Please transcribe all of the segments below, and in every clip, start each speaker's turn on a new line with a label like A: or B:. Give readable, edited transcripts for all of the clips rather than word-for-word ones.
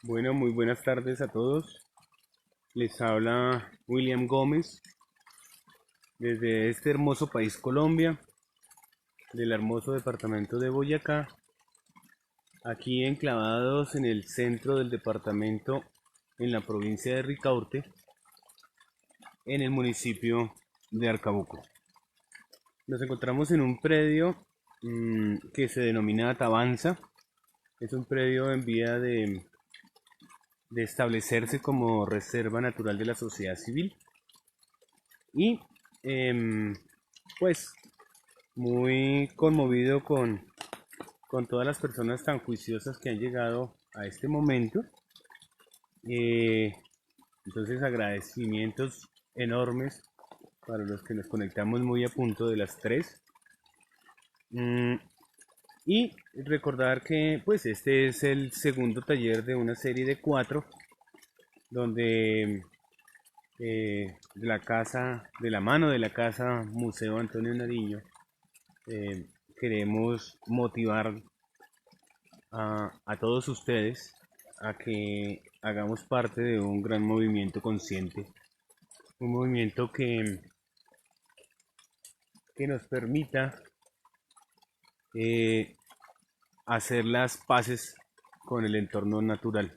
A: Bueno, muy buenas tardes a todos. Les habla William Gómez desde este hermoso país Colombia, del hermoso departamento de Boyacá, aquí enclavados en el centro del departamento, en la provincia de Ricaurte, en el municipio de Arcabuco. Nos encontramos en un predio que se denomina Tabanza. Es un predio en vía de establecerse como reserva natural de la sociedad civil y pues muy conmovido con todas las personas tan juiciosas que han llegado a este momento. Entonces agradecimientos enormes para los que nos conectamos muy a punto de las 3. Y recordar que pues este es el segundo taller de una serie de 4 donde de la mano de la casa Museo Antonio Nariño, queremos motivar a todos ustedes a que hagamos parte de un gran movimiento consciente, un movimiento que nos permita eh, hacer las paces con el entorno natural.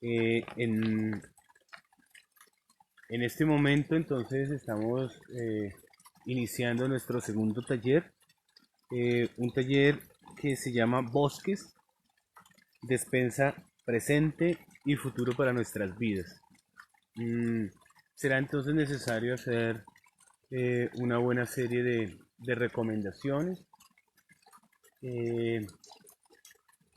A: Eh, en, en este momento entonces estamos iniciando nuestro segundo taller, un taller que se llama Bosques, despensa presente y futuro para nuestras vidas. Mm, Será entonces necesario hacer una buena serie de recomendaciones. Eh,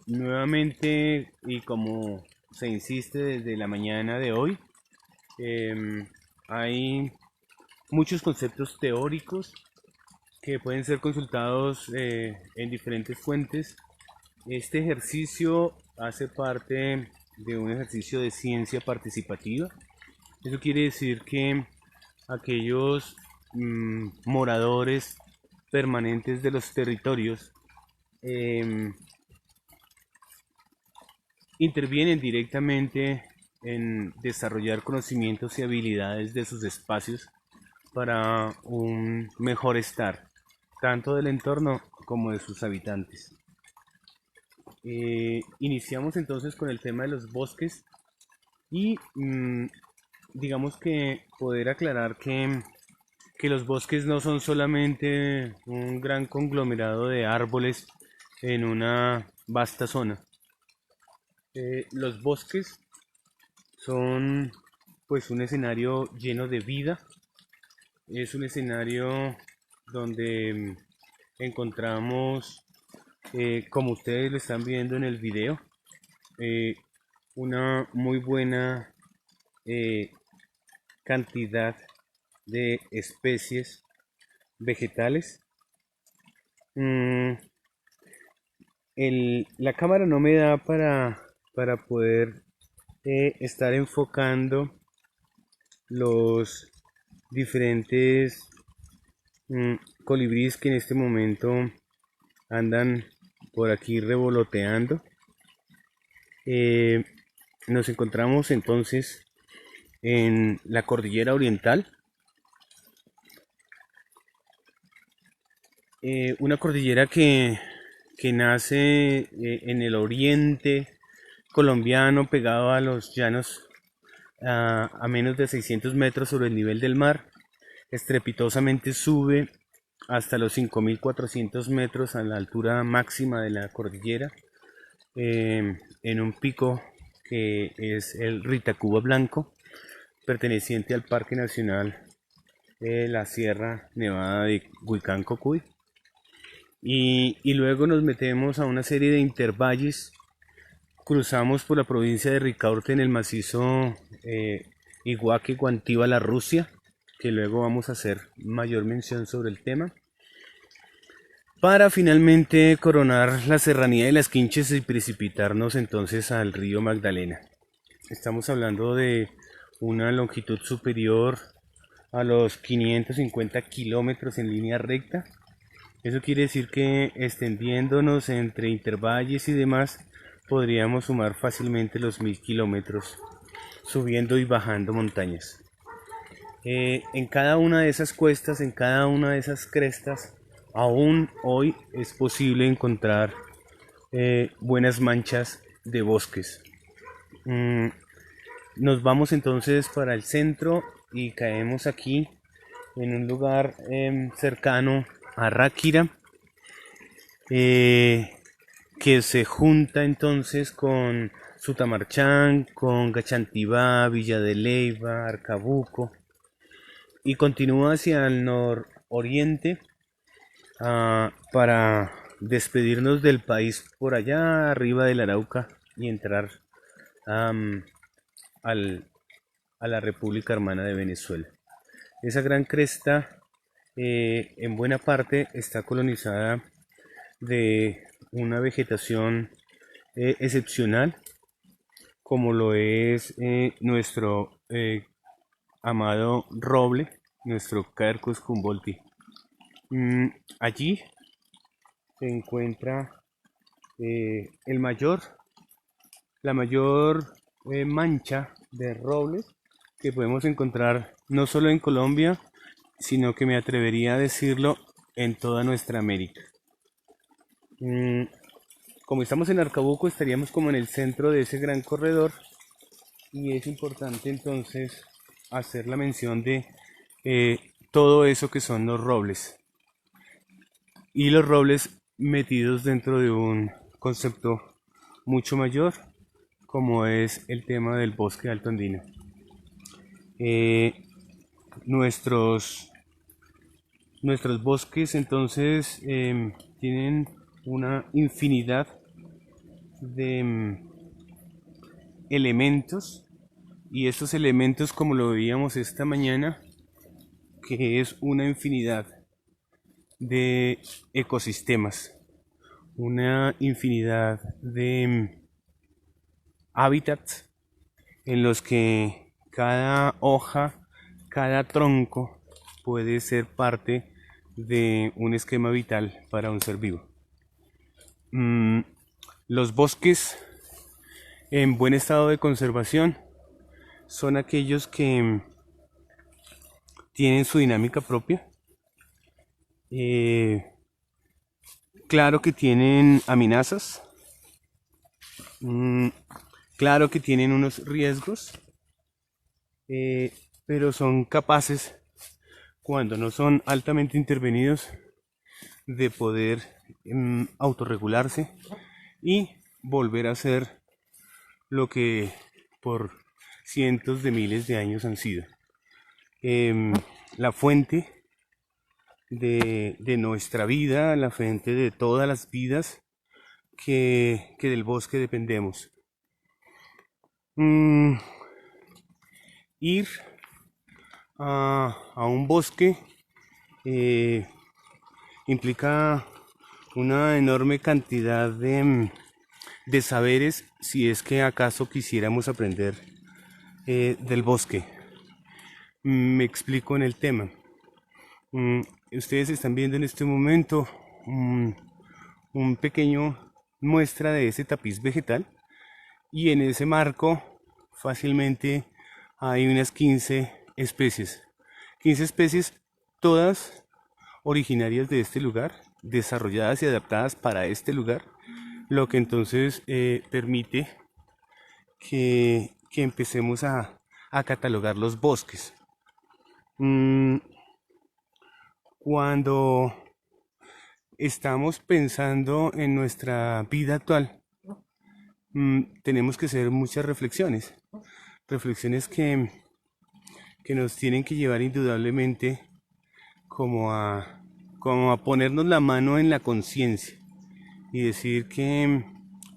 A: Nuevamente, y como se insiste desde la mañana de hoy, hay muchos conceptos teóricos que pueden ser consultados en diferentes fuentes. Este ejercicio hace parte de un ejercicio de ciencia participativa. Eso quiere decir que aquellos moradores permanentes de los territorios em, intervienen directamente en desarrollar conocimientos y habilidades de sus espacios para un mejor estar, tanto del entorno como de sus habitantes. Iniciamos entonces con el tema de los bosques y digamos que poder aclarar que los bosques no son solamente un gran conglomerado de árboles en una vasta zona. Los bosques son pues un escenario lleno de vida, es un escenario donde encontramos, como ustedes lo están viendo en el video, eh, una muy buena eh, cantidad de especies vegetales. Mm, la cámara no me da para poder estar enfocando los diferentes mm, colibríes que en este momento andan por aquí revoloteando. Nos encontramos entonces en la cordillera oriental, una cordillera que nace en el oriente colombiano, pegado a los llanos a menos de 600 metros sobre el nivel del mar. Estrepitosamente sube hasta los 5400 metros a la altura máxima de la cordillera, en un pico que es el Ritacuba Blanco, perteneciente al Parque Nacional la Sierra Nevada de Huicán Cocuy. Y luego nos metemos a una serie de intervalles, cruzamos por la provincia de Ricaurte en el macizo Iguaque Guantíbala, Rusia, que luego vamos a hacer mayor mención sobre el tema, para finalmente coronar la serranía de las Quinches y precipitarnos entonces al río Magdalena. Estamos hablando de una longitud superior a los 550 kilómetros en línea recta. Eso quiere decir que extendiéndonos entre intervalles y demás, podríamos sumar fácilmente los 1000 kilómetros subiendo y bajando montañas. En cada una de esas cuestas, en cada una de esas crestas, aún hoy es posible encontrar buenas manchas de bosques. Nos vamos entonces para el centro y caemos aquí en un lugar cercano a Ráquira, que se junta entonces con Sutamarchán, con Gachantibá, Villa de Leyva, Arcabuco, y continúa hacia el nororiente para despedirnos del país por allá arriba del Arauca y entrar a la República Hermana de Venezuela. Esa gran cresta en buena parte está colonizada de una vegetación excepcional, como lo es nuestro amado roble, nuestro Quercus humboldti. Mm, Allí se encuentra el mayor, la mayor mancha de robles que podemos encontrar no solo en Colombia, sino que me atrevería a decirlo en toda nuestra América. Mm, Como estamos en Arcabuco, estaríamos como en el centro de ese gran corredor y es importante entonces hacer la mención de todo eso que son los robles y los robles metidos dentro de un concepto mucho mayor como es el tema del bosque alto andino. Eh, nuestros, nuestros bosques entonces tienen una infinidad de elementos y estos elementos como lo veíamos esta mañana que es una infinidad de ecosistemas, una infinidad de hábitats en los que cada hoja, cada tronco puede ser parte de un esquema vital para un ser vivo. Mm, los bosques en buen estado de conservación son aquellos que tienen su dinámica propia. Eh, claro que tienen amenazas, mm, claro que tienen unos riesgos, eh, pero son capaces, cuando no son altamente intervenidos, de poder autorregularse y volver a ser lo que por cientos de miles de años han sido. Em, la fuente de nuestra vida, la fuente de todas las vidas que del bosque dependemos. Mm, Ir a un bosque eh, implica una enorme cantidad de saberes si es que acaso quisiéramos aprender del bosque. Me explico en el tema. Mm, Ustedes están viendo en este momento un pequeño muestra de ese tapiz vegetal y en ese marco fácilmente hay unas 15 especies. 15 especies todas originarias de este lugar, desarrolladas y adaptadas para este lugar, lo que entonces permite que empecemos a catalogar los bosques. Mm, Cuando estamos pensando en nuestra vida actual, tenemos que hacer muchas reflexiones, reflexiones que nos tienen que llevar indudablemente como a, como a ponernos la mano en la conciencia y decir que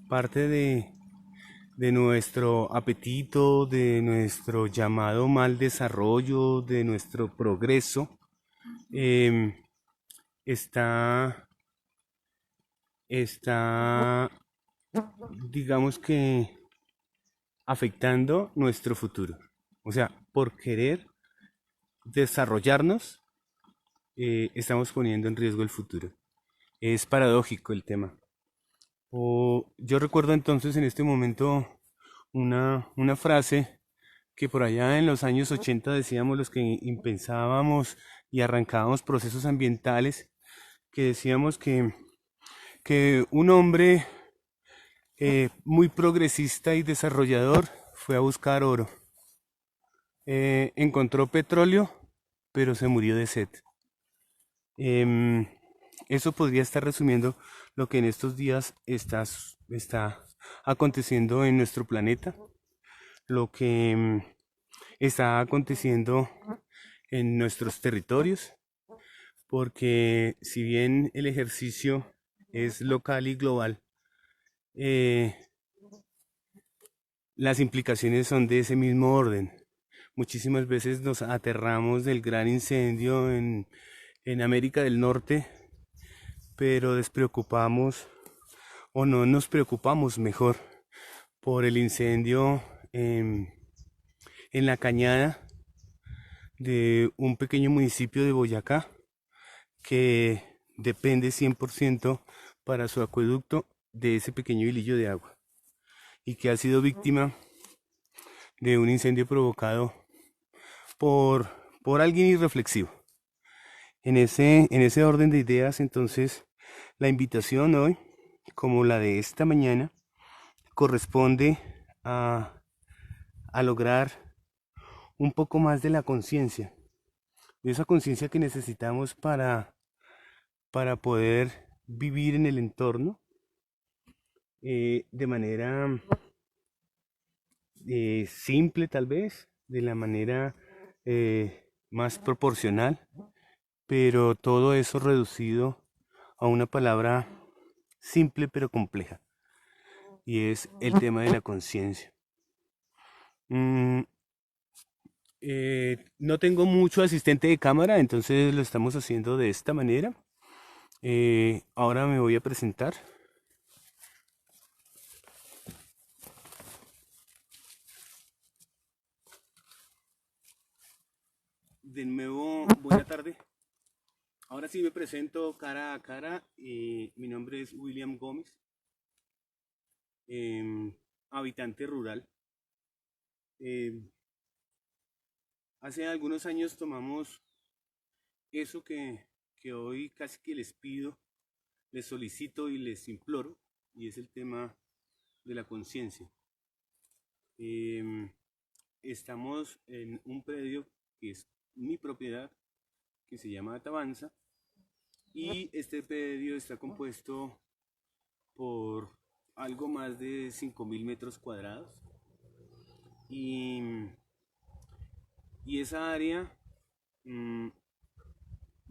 A: parte de nuestro apetito, de nuestro llamado mal desarrollo, de nuestro progreso, em, está, está, digamos que, afectando nuestro futuro. O sea, por querer desarrollarnos, estamos poniendo en riesgo el futuro. Es paradójico el tema. Yo recuerdo entonces en este momento una frase que por allá en los años 80 decíamos los que impensábamos y arrancábamos procesos ambientales, que decíamos que un hombre muy progresista y desarrollador fue a buscar oro. Encontró petróleo, pero se murió de sed. Em, Eso podría estar resumiendo lo que en estos días está aconteciendo en nuestro planeta, lo que está aconteciendo en nuestros territorios, porque si bien el ejercicio es local y global, eh, las implicaciones son de ese mismo orden. Muchísimas veces nos aterramos del gran incendio en América del Norte, pero despreocupamos o no nos preocupamos mejor por el incendio en la cañada de un pequeño municipio de Boyacá que depende 100% para su acueducto de ese pequeño hilillo de agua y que ha sido víctima de un incendio provocado por, por alguien irreflexivo. En ese orden de ideas, entonces, la invitación hoy, como la de esta mañana, corresponde a, a lograr un poco más de la conciencia, de esa conciencia que necesitamos para poder vivir en el entorno de manera simple tal vez, de la manera más proporcional, pero todo eso reducido a una palabra simple pero compleja, y es el tema de la conciencia. Mm, no tengo mucho asistente de cámara, entonces lo estamos haciendo de esta manera. Ahora me voy a presentar. De nuevo, buena tarde. Ahora sí me presento cara a cara. Mi nombre es William Gómez, habitante rural. Em, Hace algunos años tomamos eso que hoy casi que les pido, les solicito y les imploro, y es el tema de la conciencia. Em, Estamos en un predio que es mi propiedad, que se llama Atabanza, y este predio está compuesto por algo más de 5.000 metros cuadrados, y, y esa área mm,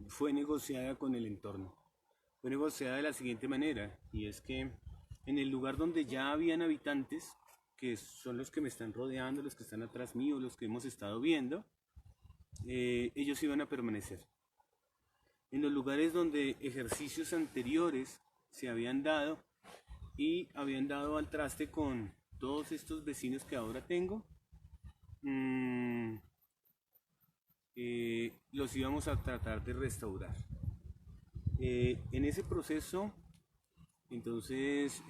A: fue negociada con el entorno. Fue negociada de la siguiente manera, y es que en el lugar donde ya habían habitantes, que son los que me están rodeando, los que están atrás mío, los que hemos estado viendo, ellos iban a permanecer. En los lugares donde ejercicios anteriores se habían dado y habían dado al traste con todos estos vecinos que ahora tengo, mmm, los íbamos a tratar de restaurar. En ese proceso, entonces,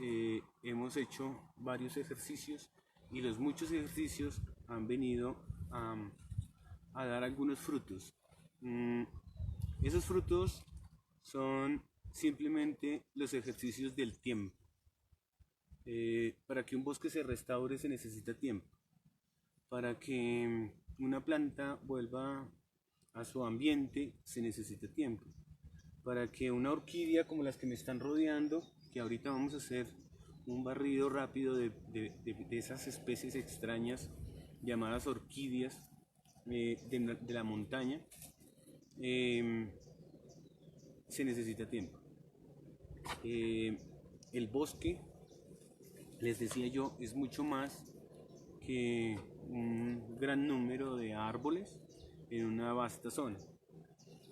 A: hemos hecho varios ejercicios y los muchos ejercicios han venido a, a dar algunos frutos. Mm, Esos frutos son simplemente los ejercicios del tiempo. Para que un bosque se restaure se necesita tiempo. Para que una planta vuelva a su ambiente se necesita tiempo. Para que una orquídea como las que me están rodeando, que ahorita vamos a hacer un barrido rápido de esas especies extrañas llamadas orquídeas de la montaña, eh, se necesita tiempo. El bosque, les decía yo, es mucho más que un gran número de árboles en una vasta zona.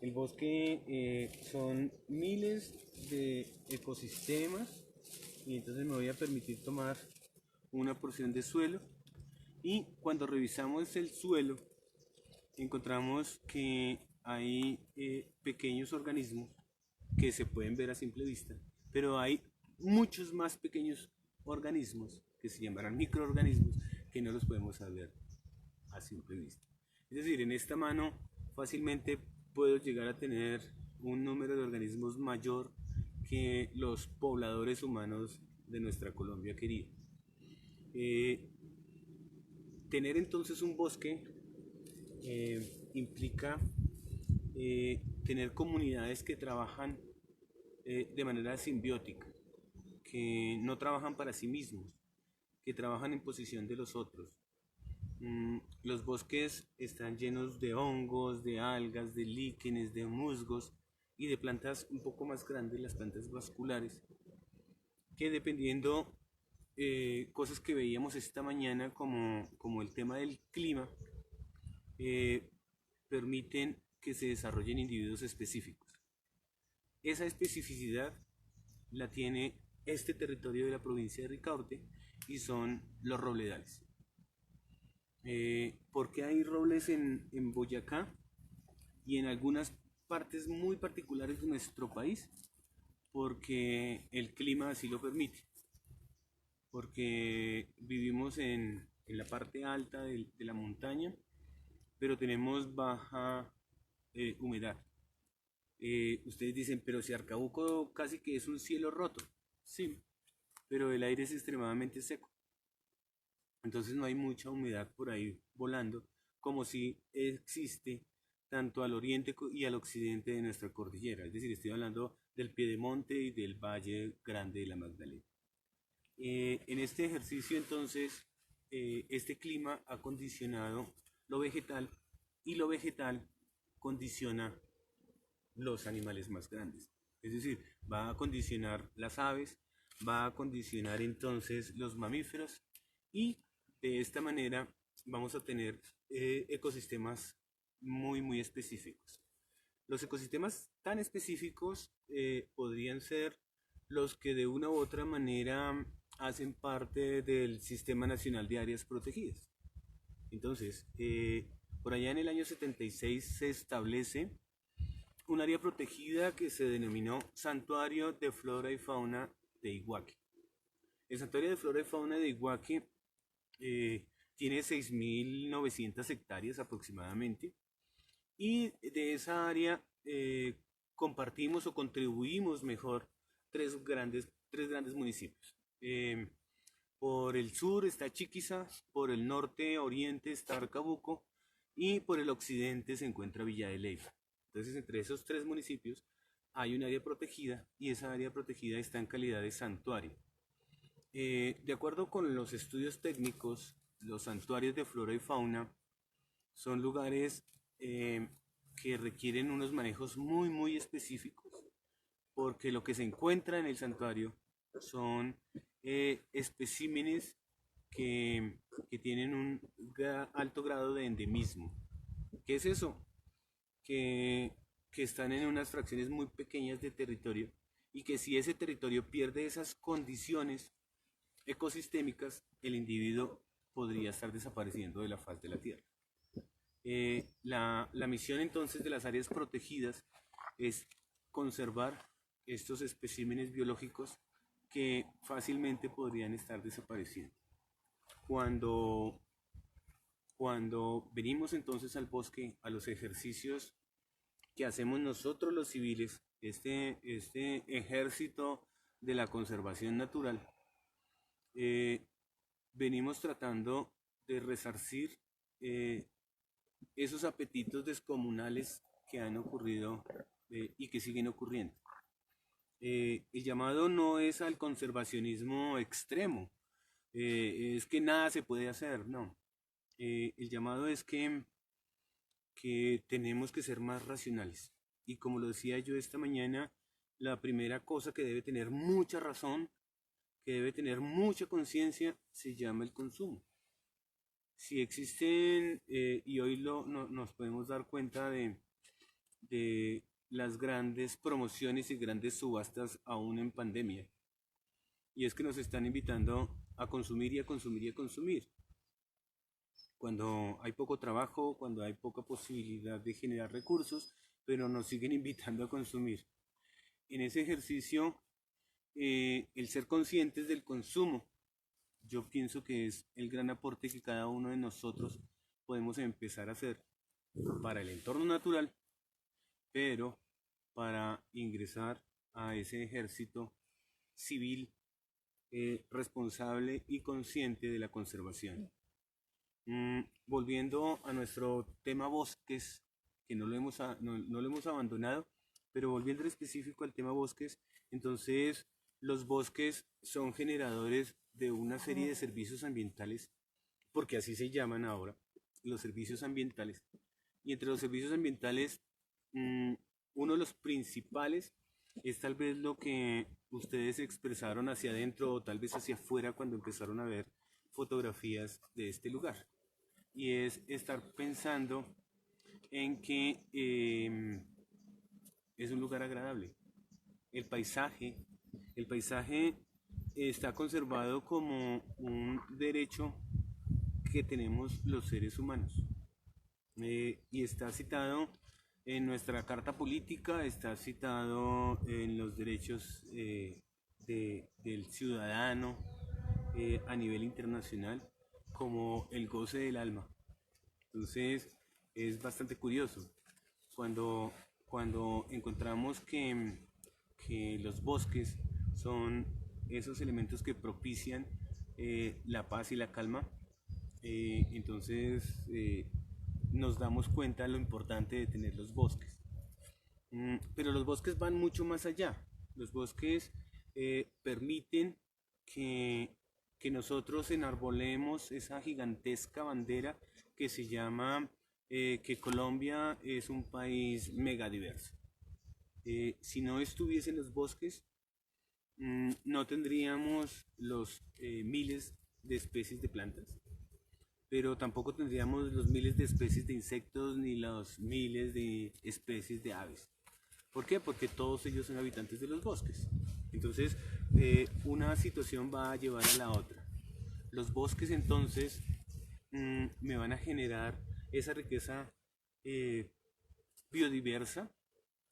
A: El bosque son miles de ecosistemas, y entonces me voy a permitir tomar una porción de suelo, y cuando revisamos el suelo encontramos que hay pequeños organismos que se pueden ver a simple vista, pero hay muchos más pequeños organismos que se llamarán microorganismos que no los podemos ver a simple vista. Es decir, en esta mano fácilmente puedo llegar a tener un número de organismos mayor que los pobladores humanos de nuestra Colombia querida. Tener entonces un bosque implica tener comunidades que trabajan de manera simbiótica, que no trabajan para sí mismos, que trabajan en posición de los otros. Los bosques están llenos de hongos, de algas, de líquenes, de musgos y de plantas un poco más grandes, las plantas vasculares, que dependiendo cosas que veíamos esta mañana como el tema del clima, eh, permiten que se desarrollen individuos específicos. Esa especificidad la tiene este territorio de la provincia de Ricaurte y son los robledales. ¿Por qué hay robles en Boyacá y en algunas partes muy particulares de nuestro país porque el clima así lo permite, porque vivimos en la parte alta de la montaña, pero tenemos baja humedad. Ustedes dicen, pero si Arcabuco casi que es un cielo roto, sí, pero el aire es extremadamente seco, entonces no hay mucha humedad por ahí volando, como si existe tanto al oriente y al occidente de nuestra cordillera, es decir, estoy hablando del Piedemonte y del Valle Grande de la Magdalena. En este ejercicio entonces, este clima ha condicionado lo vegetal y lo vegetal condiciona los animales más grandes. Es decir, va a condicionar las aves, va a condicionar entonces los mamíferos y de esta manera vamos a tener ecosistemas muy específicos. Los ecosistemas tan específicos podrían ser los que de una u otra manera hacen parte del Sistema Nacional de Áreas Protegidas. Entonces, por allá en el año 76 se establece un área protegida que se denominó Santuario de Flora y Fauna de Iguaque. El Santuario de Flora y Fauna de Iguaque tiene 6.900 hectáreas aproximadamente y de esa área compartimos o contribuimos mejor tres grandes municipios. Por el sur está Chiquiza, por el norte oriente está Arcabuco y por el occidente se encuentra Villa de Leyva. Entonces, entre esos tres municipios hay un área protegida y esa área protegida está en calidad de santuario. De acuerdo con los estudios técnicos, los santuarios de flora y fauna son lugares que requieren unos manejos muy específicos, porque lo que se encuentra en el santuario son especímenes que tienen un alto grado de endemismo. ¿Qué es eso? Que están en unas fracciones muy pequeñas de territorio y que si ese territorio pierde esas condiciones ecosistémicas, el individuo podría estar desapareciendo de la faz de la Tierra. La misión entonces de las áreas protegidas es conservar estos especímenes biológicos que fácilmente podrían estar desapareciendo. Cuando venimos entonces al bosque, a los ejercicios que hacemos nosotros los civiles, este ejército de la conservación natural, venimos tratando de resarcir esos apetitos descomunales que han ocurrido y que siguen ocurriendo. El llamado no es al conservacionismo extremo, es que nada se puede hacer, no. El llamado es que tenemos que ser más racionales. Y como lo decía yo esta mañana, la primera cosa que debe tener mucha razón, que debe tener mucha conciencia, se llama el consumo. Si existen, y hoy nos podemos dar cuenta de las grandes promociones y grandes subastas aún en pandemia. Y es que nos están invitando a consumir y a consumir y a consumir. Cuando hay poco trabajo, cuando hay poca posibilidad de generar recursos, pero nos siguen invitando a consumir. En ese ejercicio, el ser conscientes del consumo, yo pienso que es el gran aporte que cada uno de nosotros podemos empezar a hacer para el entorno natural, pero para ingresar a ese ejército civil responsable y consciente de la conservación. Volviendo a nuestro tema bosques, que no lo hemos abandonado, pero volviendo en específico al tema bosques, entonces los bosques son generadores de una serie de servicios ambientales, porque así se llaman ahora, los servicios ambientales. Y entre los servicios ambientales, uno de los principales es tal vez lo que ustedes expresaron hacia adentro o tal vez hacia afuera cuando empezaron a ver fotografías de este lugar. Y es estar pensando en que es un lugar agradable. El paisaje está conservado como un derecho que tenemos los seres humanos. Y está citado En nuestra carta política está citado en los derechos del ciudadano a nivel internacional como el goce del alma. Entonces es bastante curioso cuando, cuando encontramos que los bosques son esos elementos que propician la paz y la calma. Entonces nos damos cuenta de lo importante de tener los bosques. Pero los bosques van mucho más allá. Los bosques permiten que, que nosotros enarbolemos esa gigantesca bandera que se llama que Colombia es un país megadiverso. Si no estuviesen los bosques, no tendríamos los miles de especies de plantas, pero tampoco tendríamos los miles de especies de insectos ni los miles de especies de aves. ¿Por qué? Porque todos ellos son habitantes de los bosques. Entonces, una situación va a llevar a la otra. Los bosques entonces me van a generar esa riqueza biodiversa,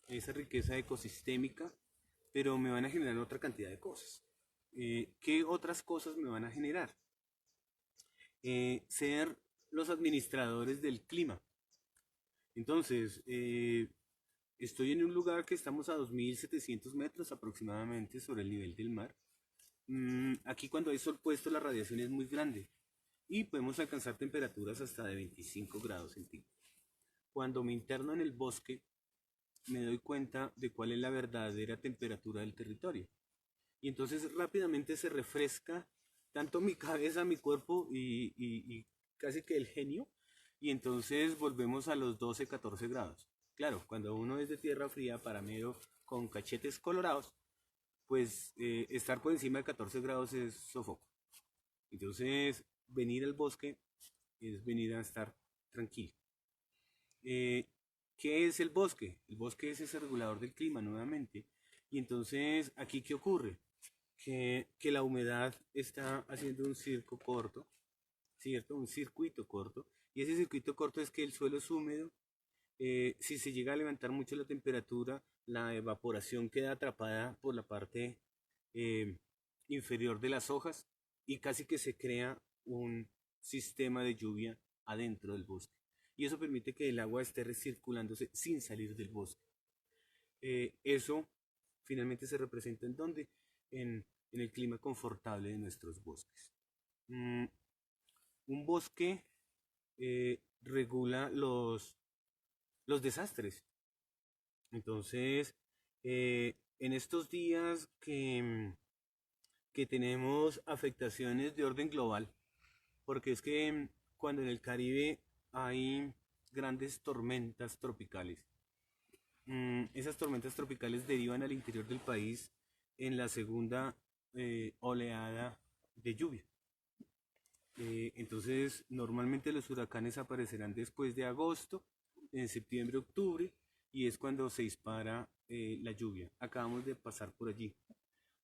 A: esa riqueza ecosistémica, pero me van a generar otra cantidad de cosas. ¿Qué otras cosas me van a generar? Ser los administradores del clima. Entonces, estoy en un lugar que estamos a 2700 metros aproximadamente sobre el nivel del mar. Aquí cuando hay sol puesto la radiación es muy grande y podemos alcanzar temperaturas hasta de 25 grados centígrados. Cuando me interno en el bosque me doy cuenta de cuál es la verdadera temperatura del territorio. Y entonces rápidamente se refresca tanto mi cabeza, mi cuerpo y casi que el genio. Y entonces volvemos a los 12, 14 grados. Claro, cuando uno es de tierra fría, paramero, con cachetes colorados, pues estar por encima de 14 grados es sofoco. Entonces, venir al bosque es venir a estar tranquilo. ¿Qué es el bosque? El bosque es ese regulador del clima nuevamente. Y entonces, ¿aquí qué ocurre? Que la humedad está haciendo un circo corto, ¿cierto? Un circuito corto. Y ese circuito corto es que el suelo es húmedo. Si se llega a levantar mucho la temperatura, la evaporación queda atrapada por la parte eh, inferior de las hojas y casi que se crea un sistema de lluvia adentro del bosque. Y eso permite que el agua esté recirculándose sin salir del bosque. Eso finalmente se representa en dónde? En el clima confortable de nuestros bosques. Un bosque regula los desastres. Entonces, en estos días que tenemos afectaciones de orden global, porque es que cuando en el Caribe hay grandes tormentas tropicales, esas tormentas tropicales derivan al interior del país en la segunda oleada de lluvia. Entonces, normalmente los huracanes aparecerán después de agosto, en septiembre, octubre, y es cuando se dispara la lluvia. Acabamos de pasar por allí.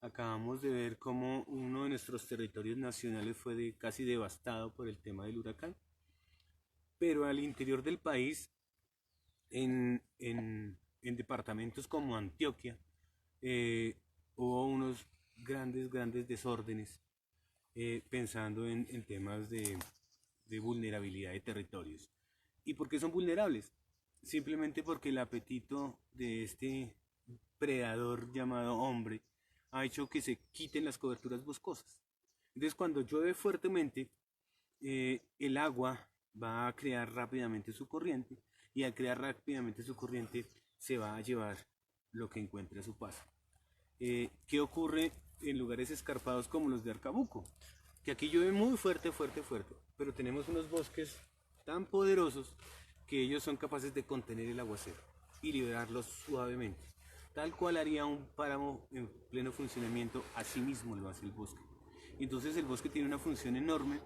A: Acabamos de ver cómo uno de nuestros territorios nacionales fue casi devastado por el tema del huracán. Pero al interior del país, en departamentos como Antioquia, hubo unos grandes desórdenes pensando en temas de vulnerabilidad de territorios. ¿Y por qué son vulnerables? Simplemente porque el apetito de este predador llamado hombre ha hecho que se quiten las coberturas boscosas. Entonces cuando llueve fuertemente, el agua va a crear rápidamente su corriente y al crear rápidamente su corriente se va a llevar lo que encuentre a su paso. ¿Qué ocurre en lugares escarpados como los de Arcabuco? Que aquí llueve muy fuerte, pero tenemos unos bosques tan poderosos que ellos son capaces de contener el aguacero y liberarlos suavemente. Tal cual haría un páramo en pleno funcionamiento, así mismo lo hace el bosque. Entonces el bosque tiene una función enorme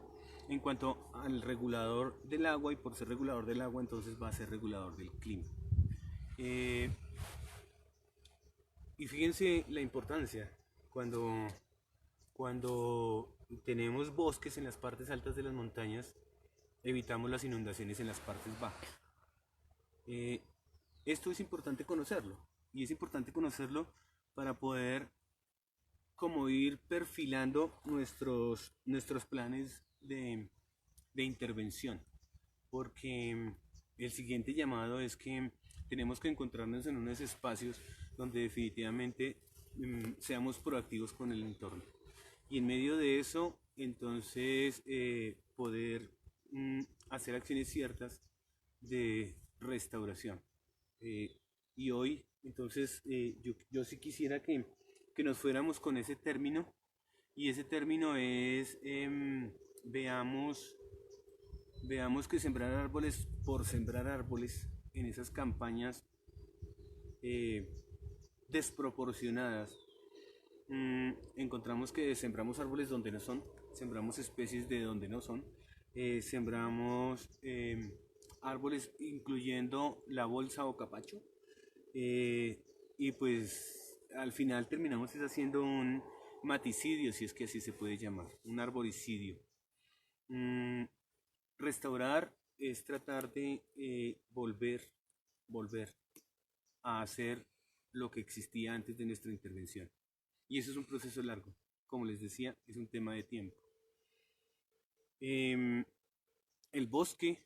A: en cuanto al regulador del agua, y por ser regulador del agua entonces va a ser regulador del clima. Y fíjense la importancia cuando tenemos bosques en las partes altas de las montañas, evitamos las inundaciones en las partes bajas. esto es importante conocerlo, y es importante conocerlo para poder como ir perfilando nuestros planes de intervención, porque el siguiente llamado es que tenemos que encontrarnos en unos espacios donde definitivamente seamos proactivos con el entorno. Y en medio de eso, entonces, poder hacer acciones ciertas de restauración. Eh, y hoy, entonces, yo sí quisiera que nos fuéramos con ese término, y ese término es, veamos que sembrar árboles por sembrar árboles en esas campañas eh, desproporcionadas, encontramos que sembramos árboles donde no son, sembramos especies de donde no son, sembramos árboles incluyendo la bolsa o capacho, eh, y pues al final terminamos es haciendo un maticidio, si es que así se puede llamar, un arboricidio. Mm, Restaurar es tratar de volver a hacer lo que existía antes de nuestra intervención. Y eso es un proceso largo. Como les decía, es un tema de tiempo. Em, el bosque,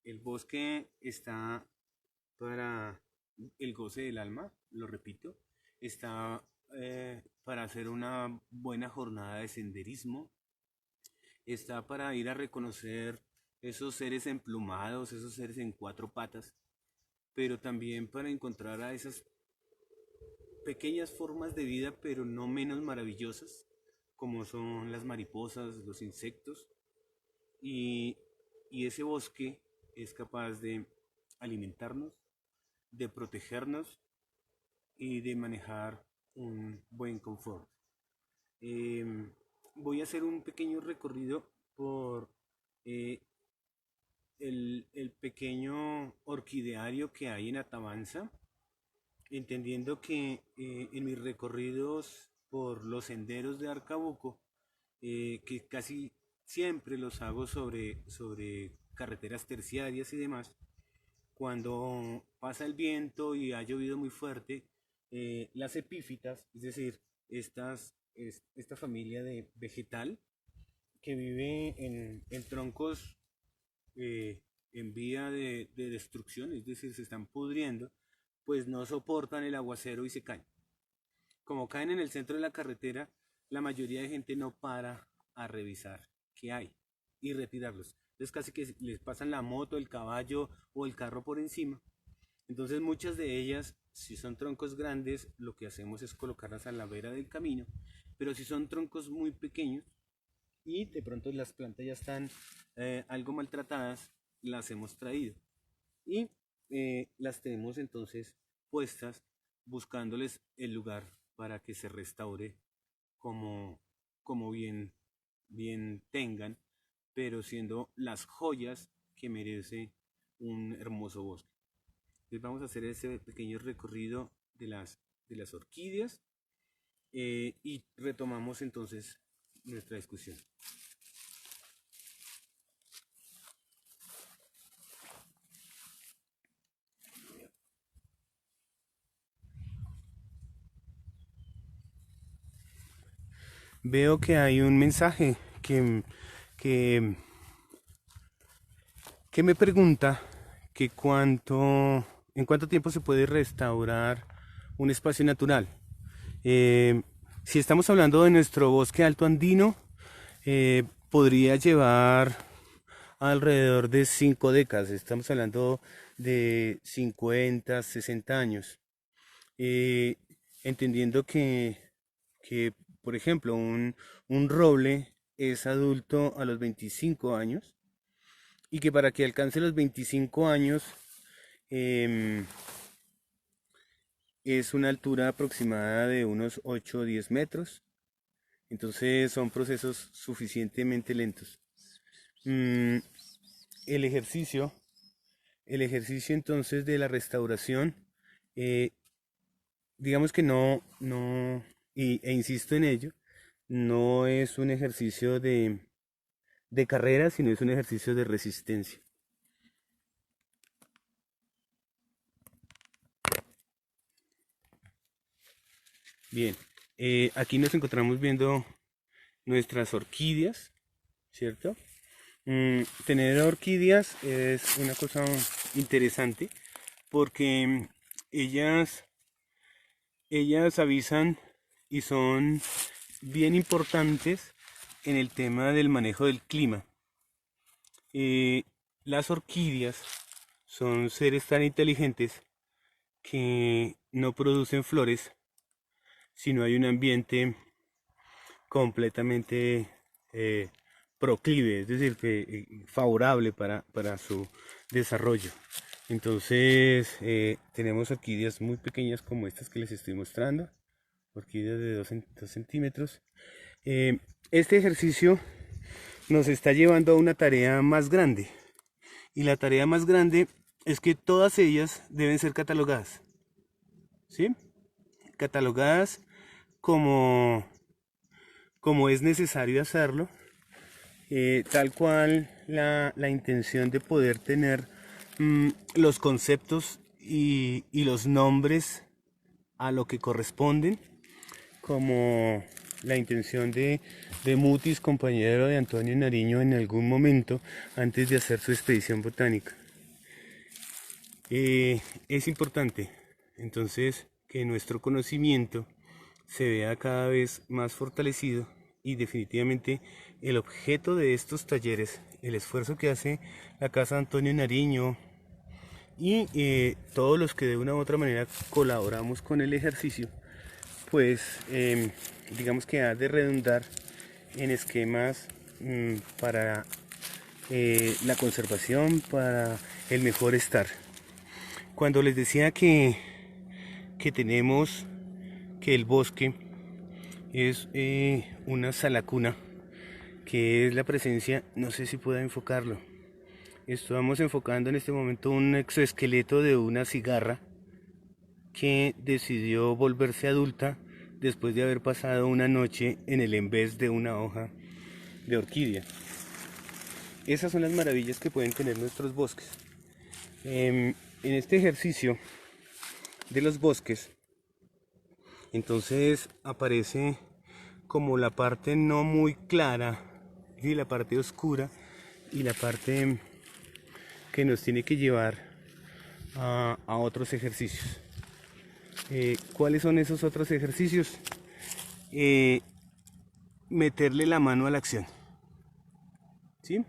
A: el bosque está para el goce del alma, lo repito, está para hacer una buena jornada de senderismo, está para ir a reconocer esos seres emplumados, esos seres en cuatro patas, pero también para encontrar a esas pequeñas formas de vida, pero no menos maravillosas, como son las mariposas, los insectos, y, y ese bosque es capaz de alimentarnos, de protegernos y de manejar un buen confort. Eh, Voy a hacer un pequeño recorrido por eh, el pequeño orquideario que hay en Atabanza, entendiendo que en mis recorridos por los senderos de Arcabuco, que casi siempre los hago sobre carreteras terciarias y demás, cuando pasa el viento y ha llovido muy fuerte, las epífitas, es decir, esta familia de vegetal que vive en troncos eh, en vía de destrucción, es decir, se están pudriendo, pues no soportan el aguacero y se caen. Como caen en el centro de la carretera, la mayoría de gente no para a revisar qué hay y retirarlos. Entonces casi que les pasan la moto, el caballo o el carro por encima. Entonces muchas de ellas, si son troncos grandes, lo que hacemos es colocarlas a la vera del camino. Pero si son troncos muy pequeños y de pronto las plantas ya están algo maltratadas, las hemos traído. Y las tenemos entonces puestas buscándoles el lugar para que se restaure como, como bien tengan, pero siendo las joyas que merece un hermoso bosque. Entonces vamos a hacer ese pequeño recorrido de las orquídeas, y retomamos entonces nuestra discusión. Veo que hay un mensaje que, que me pregunta que en cuánto tiempo se puede restaurar un espacio natural. Si estamos hablando de nuestro bosque alto andino, podría llevar alrededor de 5 décadas. Estamos hablando de 50, 60 años. Eh, Entendiendo que, por ejemplo, un roble es adulto a los 25 años y que para que alcance los 25 años em, es una altura aproximada de unos 8 o 10 metros. Entonces son procesos suficientemente lentos. Mm, el ejercicio, el ejercicio entonces de la restauración, eh, digamos que e insisto en ello, no es un ejercicio de carrera, sino es un ejercicio de resistencia. Bien, aquí nos encontramos viendo nuestras orquídeas, ¿cierto? Tener orquídeas es una cosa interesante porque ellas, ellas avisan y son bien importantes en el tema del manejo del clima. Eh, las orquídeas son seres tan inteligentes que no producen flores si no hay un ambiente completamente eh, proclive, es decir, favorable para su desarrollo. Entonces, tenemos orquídeas muy pequeñas como estas que les estoy mostrando, orquídeas de 2 centímetros. Este ejercicio nos está llevando a una tarea más grande, y la tarea más grande es que todas ellas deben ser catalogadas, ¿sí? Catalogadas como, como es necesario hacerlo, tal cual la intención de poder tener los conceptos y los nombres a lo que corresponden, como la intención de Mutis, compañero de Antonio Nariño, en algún momento antes de hacer su expedición botánica. Es importante entonces que nuestro conocimiento se vea cada vez más fortalecido, y definitivamente el objeto de estos talleres, el esfuerzo que hace la Casa Antonio Nariño y todos los que de una u otra manera colaboramos con el ejercicio, pues digamos que ha de redundar en esquemas para la conservación, para el mejor estar. Cuando les decía que tenemos que el bosque es una salacuna, que es la presencia, no sé si pueda enfocarlo. Estamos enfocando en este momento un exoesqueleto de una cigarra que decidió volverse adulta después de haber pasado una noche en el embés de una hoja de orquídea. Esas son las maravillas que pueden tener nuestros bosques. En este ejercicio de los bosques, entonces aparece como la parte no muy clara y la parte oscura y la parte que nos tiene que llevar a otros ejercicios. ¿Cuáles son esos otros ejercicios? Meterle la mano a la acción, ¿sí?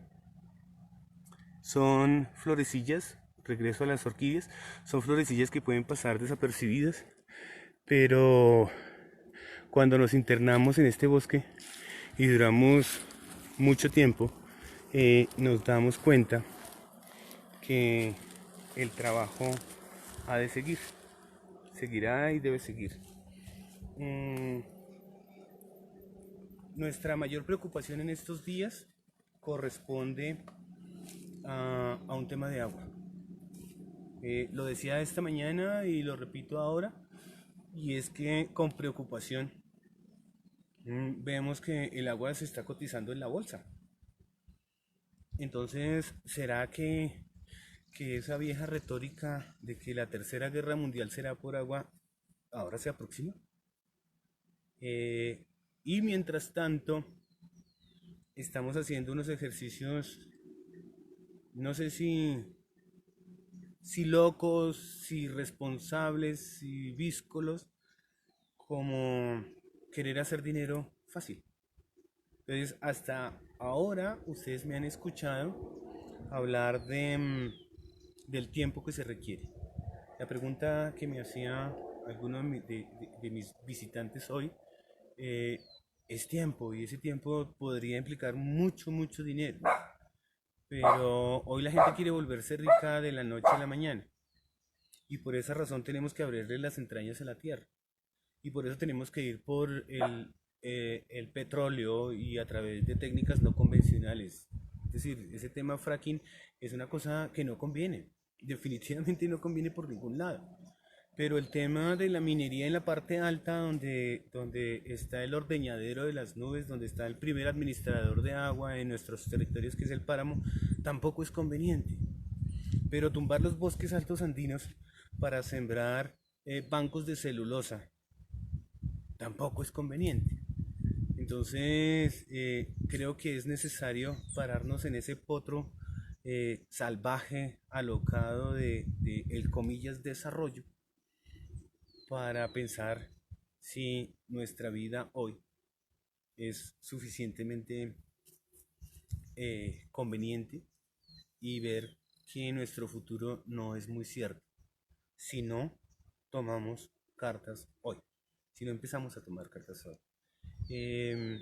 A: Son florecillas, regreso a las orquídeas, son florecillas que pueden pasar desapercibidas, pero cuando nos internamos en este bosque y duramos mucho tiempo, nos damos cuenta que el trabajo ha de seguir, seguirá y debe seguir. Nuestra mayor preocupación en estos días corresponde a un tema de agua. Lo decía esta mañana y lo repito ahora, y es que con preocupación vemos que el agua se está cotizando en la bolsa. Entonces, ¿será que esa vieja retórica de que la tercera guerra mundial será por agua ahora se aproxima? Y mientras tanto, estamos haciendo unos ejercicios, no sé si locos, si responsables, si víscolos, como querer hacer dinero fácil. Entonces, hasta ahora ustedes me han escuchado hablar del tiempo que se requiere. La pregunta que me hacía alguno de mis visitantes hoy es tiempo, y ese tiempo podría implicar mucho dinero. Pero hoy la gente quiere volverse rica de la noche a la mañana, y por esa razón tenemos que abrirle las entrañas a la tierra, y por eso tenemos que ir por el petróleo y a través de técnicas no convencionales. Es decir, ese tema fracking es una cosa que no conviene, definitivamente no conviene por ningún lado. Pero el tema de la minería en la parte alta, donde está el ordeñadero de las nubes, donde está el primer administrador de agua en nuestros territorios, que es el páramo, tampoco es conveniente. Pero tumbar los bosques altos andinos para sembrar bancos de celulosa tampoco es conveniente. Entonces, creo que es necesario pararnos en ese potro salvaje, alocado de el comillas desarrollo, para pensar si nuestra vida hoy es suficientemente conveniente y ver que nuestro futuro no es muy cierto si no tomamos cartas hoy, si no empezamos a tomar cartas hoy. Eh,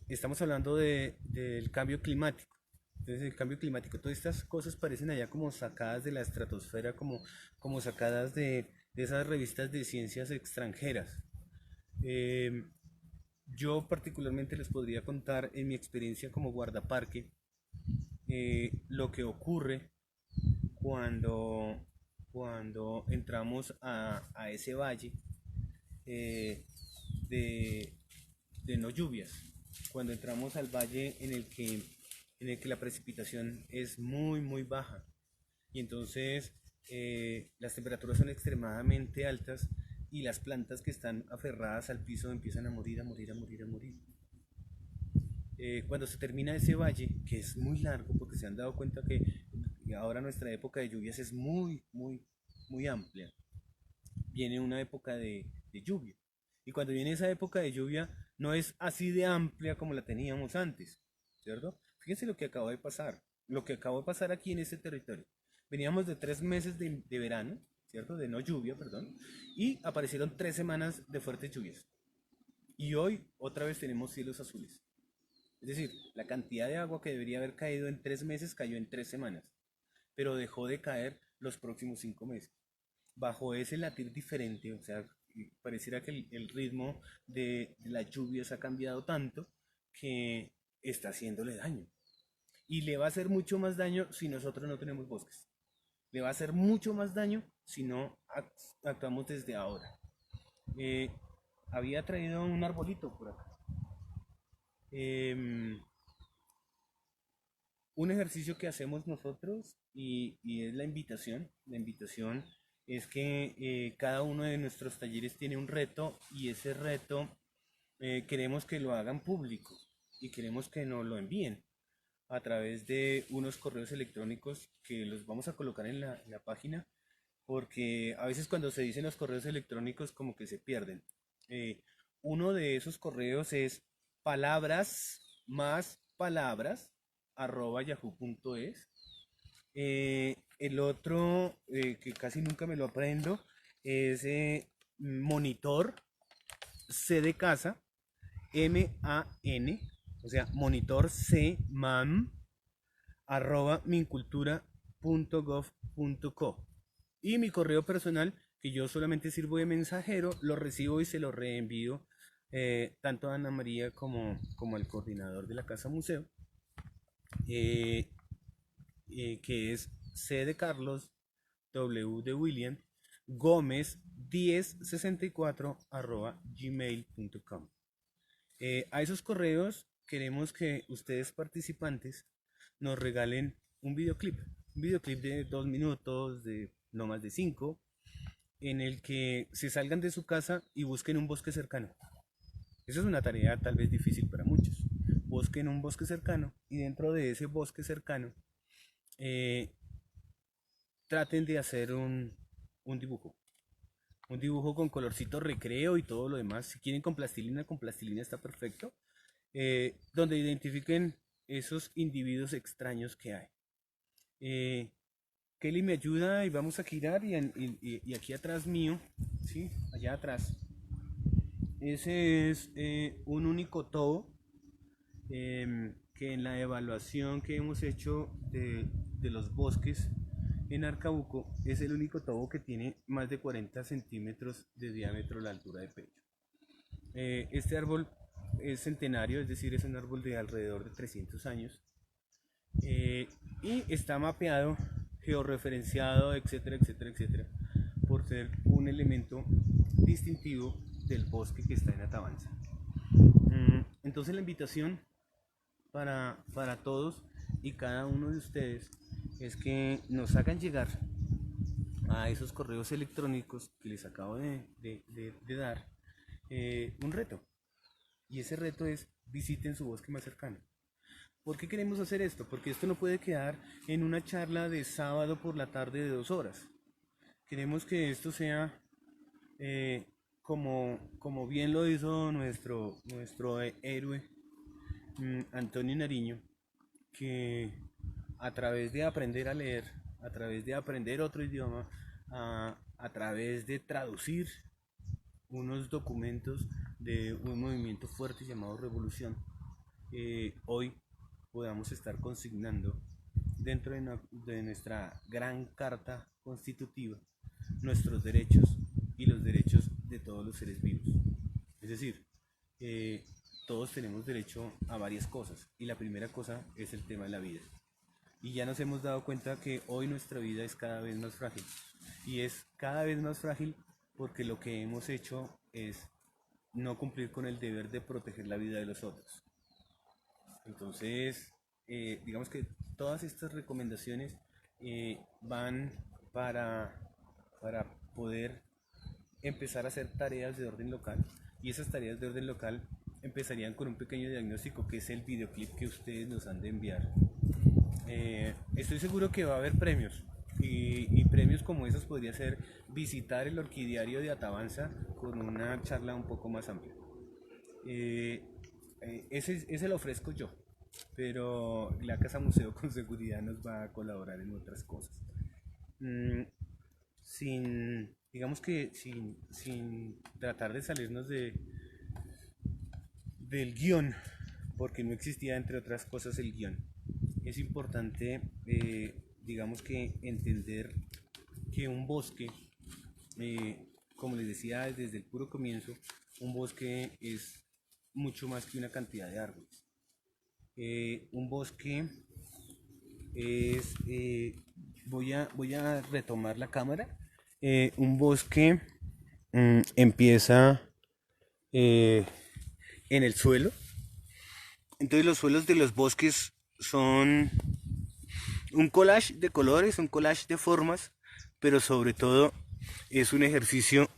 A: Estamos hablando del cambio climático. Entonces el cambio climático, todas estas cosas parecen allá como sacadas de la estratosfera, como sacadas de esas revistas de ciencias extranjeras. Eh, yo particularmente les podría contar en mi experiencia como guardaparque lo que ocurre cuando, cuando entramos a ese valle eh, de, de no lluvias, cuando entramos al valle en el que la precipitación es muy baja y entonces las temperaturas son extremadamente altas y las plantas que están aferradas al piso empiezan a morir, a morir, a morir, a morir. Cuando se termina ese valle, que es muy largo, porque se han dado cuenta que ahora nuestra época de lluvias es muy amplia, viene una época de lluvia. Y cuando viene esa época de lluvia, no es así de amplia como la teníamos antes, ¿cierto? Fíjense lo que acabó de pasar, lo que acabó de pasar aquí en este territorio. Veníamos de 3 meses de verano, ¿cierto? De no lluvia, perdón, y aparecieron 3 semanas de fuertes lluvias. Y hoy otra vez tenemos cielos azules. Es decir, la cantidad de agua que debería haber caído en 3 meses cayó en 3 semanas, pero dejó de caer los próximos 5 meses. Bajo ese latir diferente, o sea, pareciera que el ritmo de las lluvias ha cambiado tanto que está haciéndole daño. Y le va a hacer mucho más daño si nosotros no tenemos bosques. Le va a hacer mucho más daño si no actuamos desde ahora. Eh, Había traído un arbolito por acá. Em, un ejercicio que hacemos nosotros y es la invitación es que cada uno de nuestros talleres tiene un reto y ese reto queremos que lo hagan público y queremos que nos lo envíen a través de unos correos electrónicos que los vamos a colocar en la página porque a veces cuando se dicen los correos electrónicos como que se pierden. Eh, Uno de esos correos es palabras más palabras @yahoo.es. El otro que casi nunca me lo aprendo es monitor C de casa MAN, o sea, monitor C MAN @mincultura.gov.co. Y mi correo personal, que yo solamente sirvo de mensajero, lo recibo y se lo reenvío tanto a Ana María como al coordinador de la Casa Museo, eh, que es C de Carlos, W de William, Gómez 1064 gmail.com. A esos correos queremos que ustedes participantes nos regalen un videoclip de 2 minutos, de no más de 5, en el que se salgan de su casa y busquen un bosque cercano. Esa es una tarea tal vez difícil para muchos. Busquen un bosque cercano y dentro de ese bosque cercano eh, traten de hacer un dibujo. Un dibujo con colorcito recreo y todo lo demás. Si quieren con plastilina está perfecto. Donde identifiquen esos individuos extraños que hay. Kelly me ayuda y vamos a girar y aquí atrás mío, ¿sí? Allá atrás. Ese es un único tobo que en la evaluación que hemos hecho de los bosques en Arcabuco es el único tobo que tiene más de 40 centímetros de diámetro a la altura de pecho. Este árbol es centenario, es decir, es un árbol de alrededor de 300 años y está mapeado, georreferenciado, etcétera, etcétera, etcétera, por ser un elemento distintivo del bosque que está en Atabanza. Entonces la invitación para todos y cada uno de ustedes es que nos hagan llegar a esos correos electrónicos que les acabo de dar un reto. Y ese reto es visiten su bosque más cercano. ¿Por qué queremos hacer esto? Porque esto no puede quedar en una charla de sábado por la tarde de 2 horas. Queremos que esto sea como bien lo hizo nuestro héroe Antonio Nariño, que a través de aprender a leer, a través de aprender otro idioma, a través de traducir unos documentos de un movimiento fuerte llamado Revolución, hoy podamos estar consignando dentro de nuestra gran carta constitutiva nuestros derechos y los derechos de todos los seres vivos. Es decir, eh, todos tenemos derecho a varias cosas y la primera cosa es el tema de la vida. Y ya nos hemos dado cuenta que hoy nuestra vida es cada vez más frágil. Y es cada vez más frágil porque lo que hemos hecho es no cumplir con el deber de proteger la vida de los otros. Entonces, digamos que todas estas recomendaciones van para, para poder empezar a hacer tareas de orden local, y esas tareas de orden local empezarían con un pequeño diagnóstico que es el videoclip que ustedes nos han de enviar. Estoy seguro que va a haber premios, y premios como esos podría ser visitar el orquidiario de Atabanza con una charla un poco más amplia. Eh, ese lo ofrezco yo, pero la Casa Museo con seguridad nos va a colaborar en otras cosas. Mm, digamos que sin tratar de salirnos del guión, porque no existía entre otras cosas el guión. Es importante, digamos que entender que un bosque, como les decía desde el puro comienzo, un bosque es mucho más que una cantidad de árboles. Un bosque es, voy a retomar la cámara. Un bosque empieza eh, en el suelo. Entonces los suelos de los bosques son un collage de colores, un collage de formas, pero sobre todo es un ejercicio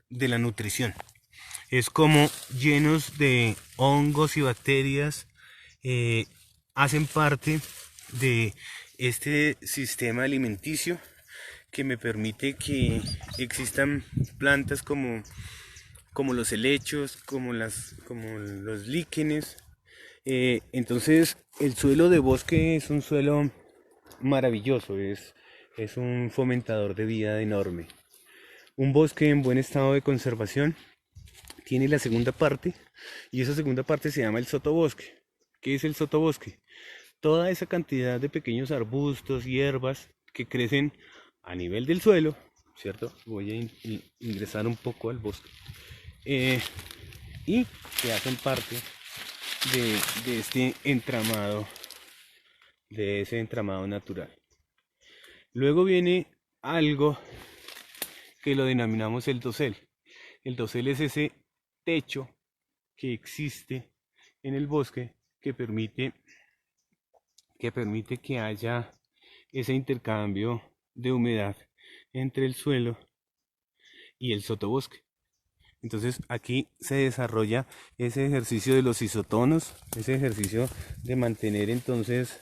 A: de la nutrición. Es como llenos de hongos y bacterias, hacen parte de este sistema alimenticio que me permite que existan plantas como los helechos, como los líquenes. Entonces el suelo de bosque es un suelo maravilloso, es un fomentador de vida enorme. Un bosque en buen estado de conservación tiene la segunda parte, y esa segunda parte se llama el sotobosque. ¿Qué es el sotobosque? Toda esa cantidad de pequeños arbustos, hierbas que crecen a nivel del suelo, ¿cierto? Voy a ingresar un poco al bosque. Y que hacen parte de este entramado, de ese entramado natural. Luego viene algo que lo denominamos el dosel. El dosel es ese techo que existe en el bosque que permite que haya ese intercambio de humedad entre el suelo y el sotobosque. Entonces aquí se desarrolla ese ejercicio de los isotonos, ese ejercicio de mantener entonces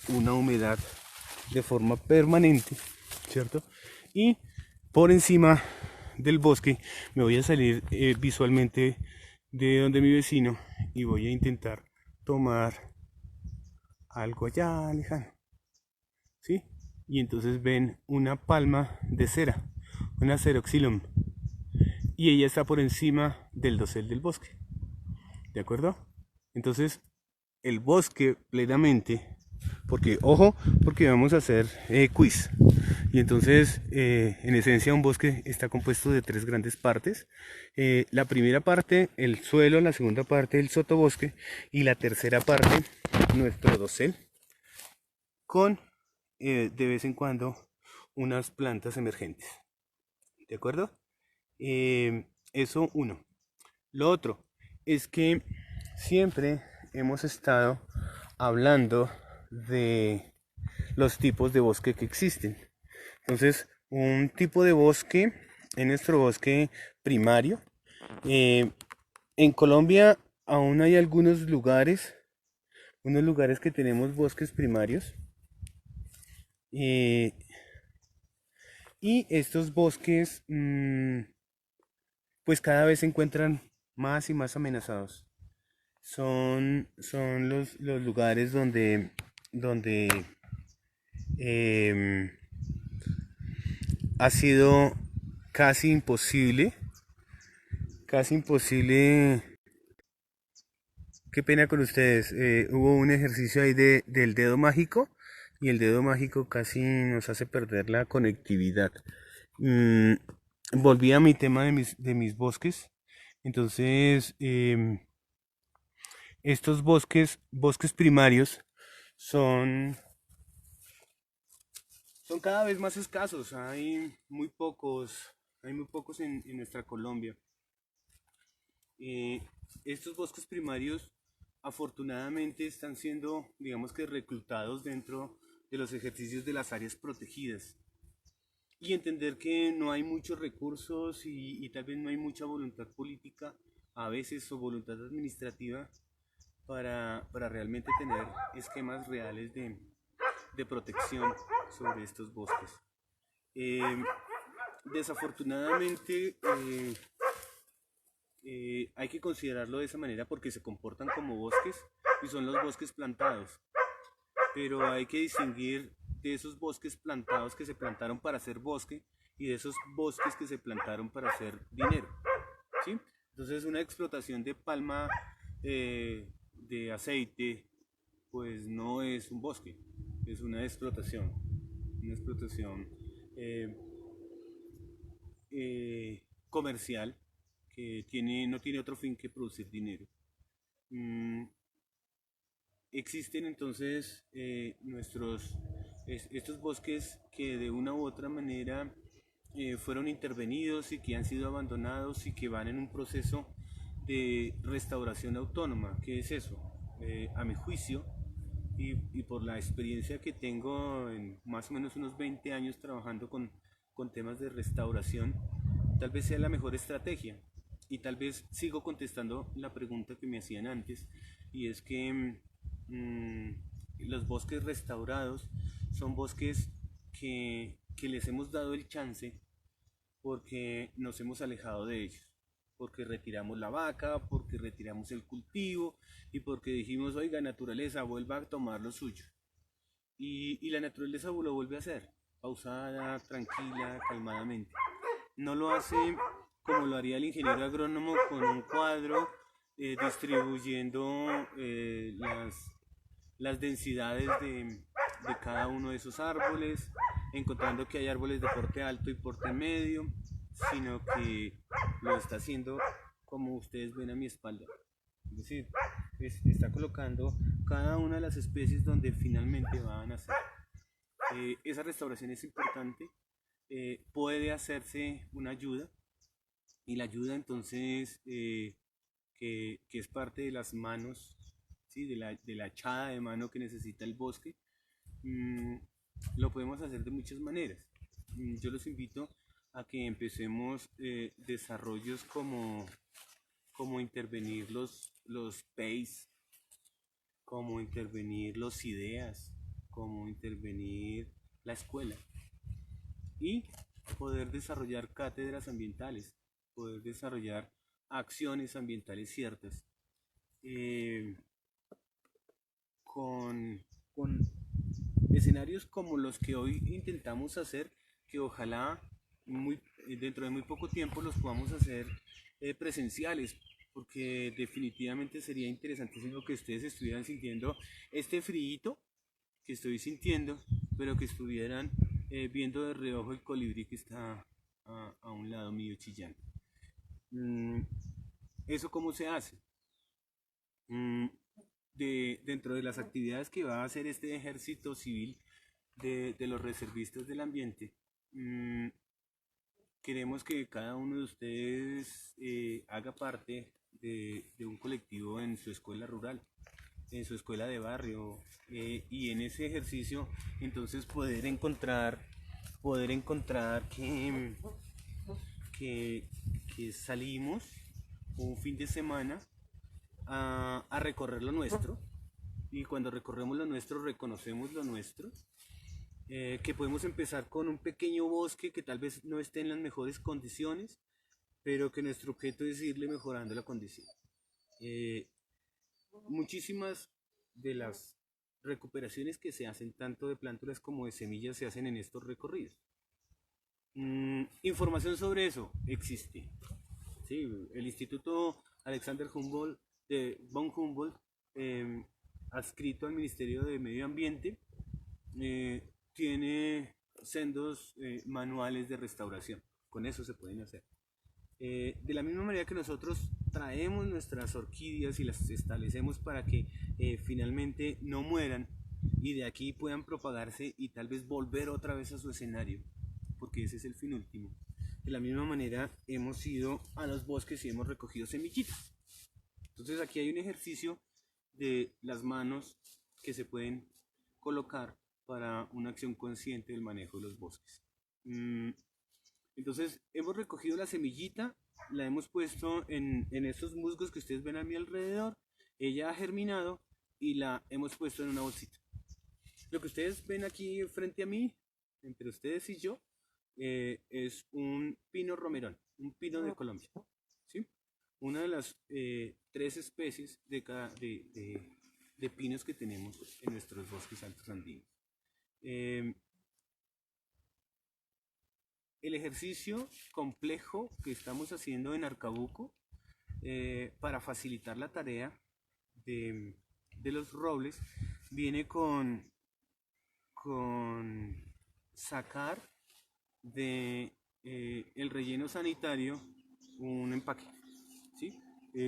A: una humedad de forma permanente, ¿cierto? Y por encima del bosque me voy a salir visualmente de donde mi vecino y voy a intentar tomar algo allá lejano, ¿sí? Y entonces ven una palma de cera, una Ceroxylum, y ella está por encima del dosel del bosque, ¿de acuerdo? Entonces el bosque plenamente, porque ojo, porque vamos a hacer quiz, y entonces en esencia un bosque está compuesto de 3 grandes partes. La primera parte el suelo, la segunda parte el sotobosque, y la tercera parte nuestro dosel, con de vez en cuando unas plantas emergentes, ¿de acuerdo? Eso uno. Lo otro es que siempre hemos estado hablando de los tipos de bosque que existen. Entonces, un tipo de bosque en nuestro bosque primario Eh, en Colombia aún hay algunos lugares, unos lugares que tenemos bosques primarios. eh, y estos bosques, pues cada vez se encuentran más y más amenazados. Son los lugares donde em, ha sido casi imposible, casi imposible. Qué pena con ustedes. Hubo un ejercicio ahí del dedo mágico y el dedo mágico casi nos hace perder la conectividad. Mm, Volví a mi tema de mis bosques. Entonces, estos bosques primarios, son, son cada vez más escasos. Hay muy pocos en nuestra Colombia. Eh, Estos bosques primarios afortunadamente están siendo, digamos que, reclutados dentro de los ejercicios de las áreas protegidas. Y entender que no hay muchos recursos y tal vez no hay mucha voluntad política a veces o voluntad administrativa para realmente tener esquemas reales de protección sobre estos bosques. Eh, Desafortunadamente, hay que considerarlo de esa manera porque se comportan como bosques y son los bosques plantados. Pero hay que distinguir de esos bosques plantados que se plantaron para hacer bosque y de esos bosques que se plantaron para hacer dinero. ¿Sí? Entonces una explotación de palma, de aceite, pues no es un bosque, es una explotación eh, comercial que no tiene otro fin que producir dinero. Mm, Existen entonces estos bosques que de una u otra manera fueron intervenidos y que han sido abandonados y que van en un proceso de restauración autónoma. ¿Qué es eso? A mi juicio, y por la experiencia que tengo en más o menos unos 20 años trabajando con temas de restauración, tal vez sea la mejor estrategia. Y tal vez sigo contestando la pregunta que me hacían antes, y es que mm, los bosques restaurados son bosques que les hemos dado el chance porque nos hemos alejado de ellos, porque retiramos la vaca, porque retiramos el cultivo y porque dijimos, oiga, naturaleza, vuelva a tomar lo suyo. Y la naturaleza lo vuelve a hacer, pausada, tranquila, calmadamente. No lo hace como lo haría el ingeniero agrónomo con un cuadro, distribuyendo las densidades de cada uno de esos árboles, encontrando que hay árboles de porte alto y porte medio, sino que lo está haciendo como ustedes ven a mi espalda. Es decir, está colocando cada una de las especies donde finalmente van a nacer. Esa restauración es importante. Puede hacerse una ayuda, y la ayuda entonces, que es parte de las manos, ¿sí? de la echada de mano que necesita el bosque. mm, lo podemos hacer de muchas maneras. Yo los invito a que empecemos desarrollos como intervenir los PACE, como intervenir los ideas, como intervenir la escuela y poder desarrollar cátedras ambientales, poder desarrollar acciones ambientales ciertas, eh, con escenarios como los que hoy intentamos hacer, que ojalá dentro de muy poco tiempo los podamos hacer presenciales, porque definitivamente sería interesantísimo que ustedes estuvieran sintiendo este frío que estoy sintiendo, pero que estuvieran viendo de reojo el colibrí que está a un lado mío chillando. Mm, ¿Eso cómo se hace? Mm, Dentro de las actividades que va a hacer este ejército civil de los reservistas del ambiente, queremos que cada uno de ustedes haga parte de un colectivo en su escuela rural, en su escuela de barrio, y en ese ejercicio entonces poder encontrar que salimos un fin de semana a recorrer lo nuestro. Y cuando recorremos lo nuestro, reconocemos lo nuestro. Que podemos empezar con un pequeño bosque que tal vez no esté en las mejores condiciones, pero que nuestro objeto es irle mejorando la condición. Eh, Muchísimas de las recuperaciones que se hacen tanto de plántulas como de semillas se hacen en estos recorridos. Información sobre eso existe. Sí, el Instituto Alexander Humboldt de von Humboldt, adscrito al Ministerio de Medio Ambiente, tiene sendos manuales de restauración. Con eso se pueden hacer. De la misma manera que nosotros traemos nuestras orquídeas y las establecemos para que finalmente no mueran y de aquí puedan propagarse y tal vez volver otra vez a su escenario, porque ese es el fin último. De la misma manera hemos ido a los bosques y hemos recogido semillitas. Entonces aquí hay un ejercicio de las manos que se pueden colocar para una acción consciente del manejo de los bosques. Entonces hemos recogido la semillita, la hemos puesto en estos musgos que ustedes ven a mi alrededor, ella ha germinado y la hemos puesto en una bolsita. Lo que ustedes ven aquí frente a mí, entre ustedes y yo, es un pino romerón, un pino de Colombia, ¿sí? Una de las 3 especies de pinos que tenemos en nuestros bosques altos andinos. El ejercicio complejo que estamos haciendo en Arcabuco para facilitar la tarea de los robles viene con sacar de el relleno sanitario un empaque, ¿sí?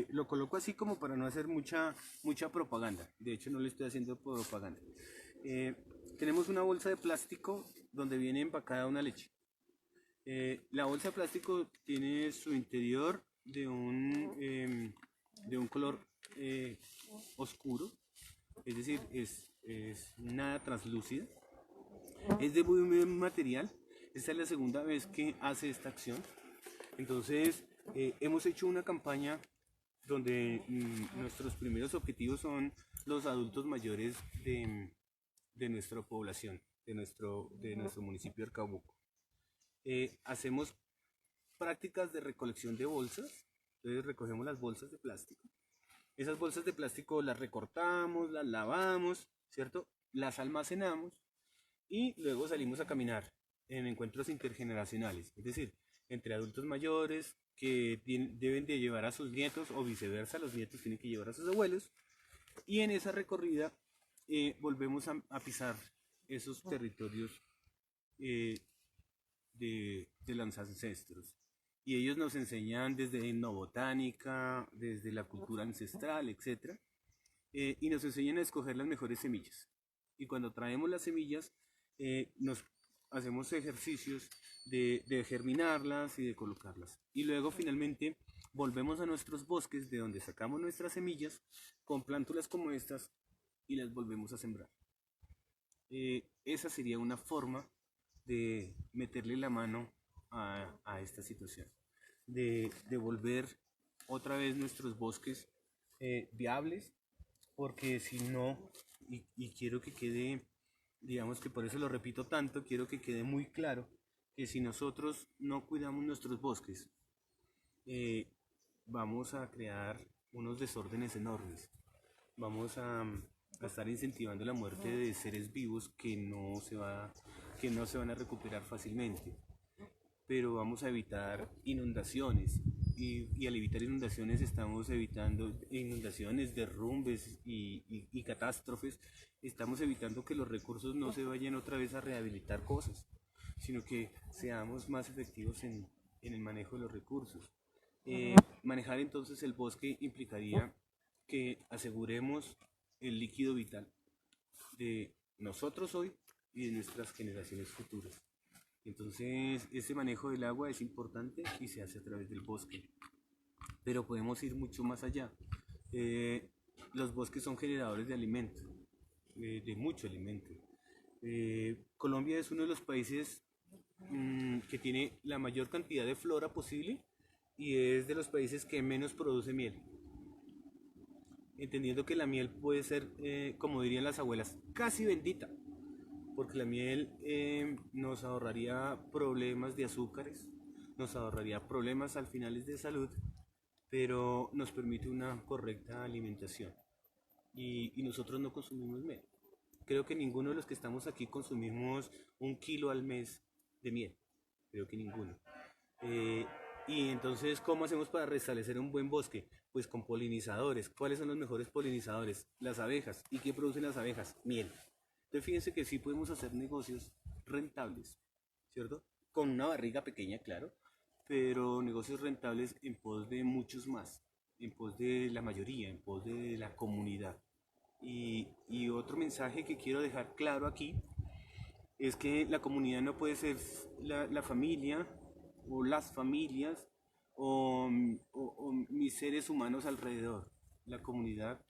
A: Lo coloco así como para no hacer mucha propaganda. De hecho, no le estoy haciendo propaganda. Tenemos una bolsa de plástico donde viene empacada una leche. La bolsa de plástico tiene su interior de un color oscuro, es decir, es nada translúcida. Es de muy buen material. Esta es la segunda vez que hace esta acción. Entonces, hemos hecho una campaña donde nuestros primeros objetivos son los adultos mayores de nuestra población, de nuestro municipio de Arcabuco. Hacemos prácticas de recolección de bolsas. Entonces recogemos las bolsas de plástico. Esas bolsas de plástico las recortamos, las lavamos, ¿cierto? Las almacenamos y luego salimos a caminar en encuentros intergeneracionales, es decir, entre adultos mayores que deben de llevar a sus nietos o viceversa, los nietos tienen que llevar a sus abuelos, y en esa recorrida volvemos a pisar esos territorios de los ancestros. Y ellos nos enseñan desde etnobotánica, desde la cultura ancestral, etc. Y nos enseñan a escoger las mejores semillas. Y cuando traemos las semillas, nos hacemos ejercicios de germinarlas y de colocarlas. Y luego finalmente volvemos a nuestros bosques de donde sacamos nuestras semillas con plántulas como estas y las volvemos a sembrar. Esa sería una forma de meterle la mano a esta situación, de volver otra vez nuestros bosques viables, porque si no, y quiero que quede, digamos que por eso lo repito tanto, quiero que quede muy claro que si nosotros no cuidamos nuestros bosques, vamos a crear unos desórdenes enormes, vamos a estar incentivando la muerte de seres vivos que no se van a recuperar fácilmente, pero vamos a evitar inundaciones y al evitar inundaciones estamos evitando inundaciones, derrumbes y catástrofes, estamos evitando que los recursos no se vayan otra vez a rehabilitar cosas, sino que seamos más efectivos en el manejo de los recursos. Manejar entonces el bosque implicaría que aseguremos el líquido vital de nosotros hoy y de nuestras generaciones futuras. Entonces, ese manejo del agua es importante y se hace a través del bosque. Pero podemos ir mucho más allá. Los bosques son generadores de alimento, de mucho alimento. Colombia es uno de los países que tiene la mayor cantidad de flora posible y es de los países que menos produce miel, entendiendo que la miel puede ser, como dirían las abuelas, casi bendita, porque la miel nos ahorraría problemas de azúcares, nos ahorraría problemas al finales de salud, pero nos permite una correcta alimentación y nosotros no consumimos miel. Creo que ninguno de los que estamos aquí consumimos 1 kilo al mes de miel, creo que ninguno. Eh, y entonces, ¿cómo hacemos para restablecer un buen bosque? Pues con polinizadores. ¿Cuáles son los mejores polinizadores? Las abejas. ¿Y qué producen las abejas? Miel. Entonces, fíjense que sí podemos hacer negocios rentables, ¿cierto? Con una barriga pequeña, claro, pero negocios rentables en pos de muchos más, en pos de la mayoría, en pos de la comunidad. Y otro mensaje que quiero dejar claro aquí es que la comunidad no puede ser la familia o las familias o mis seres humanos alrededor. La comunidad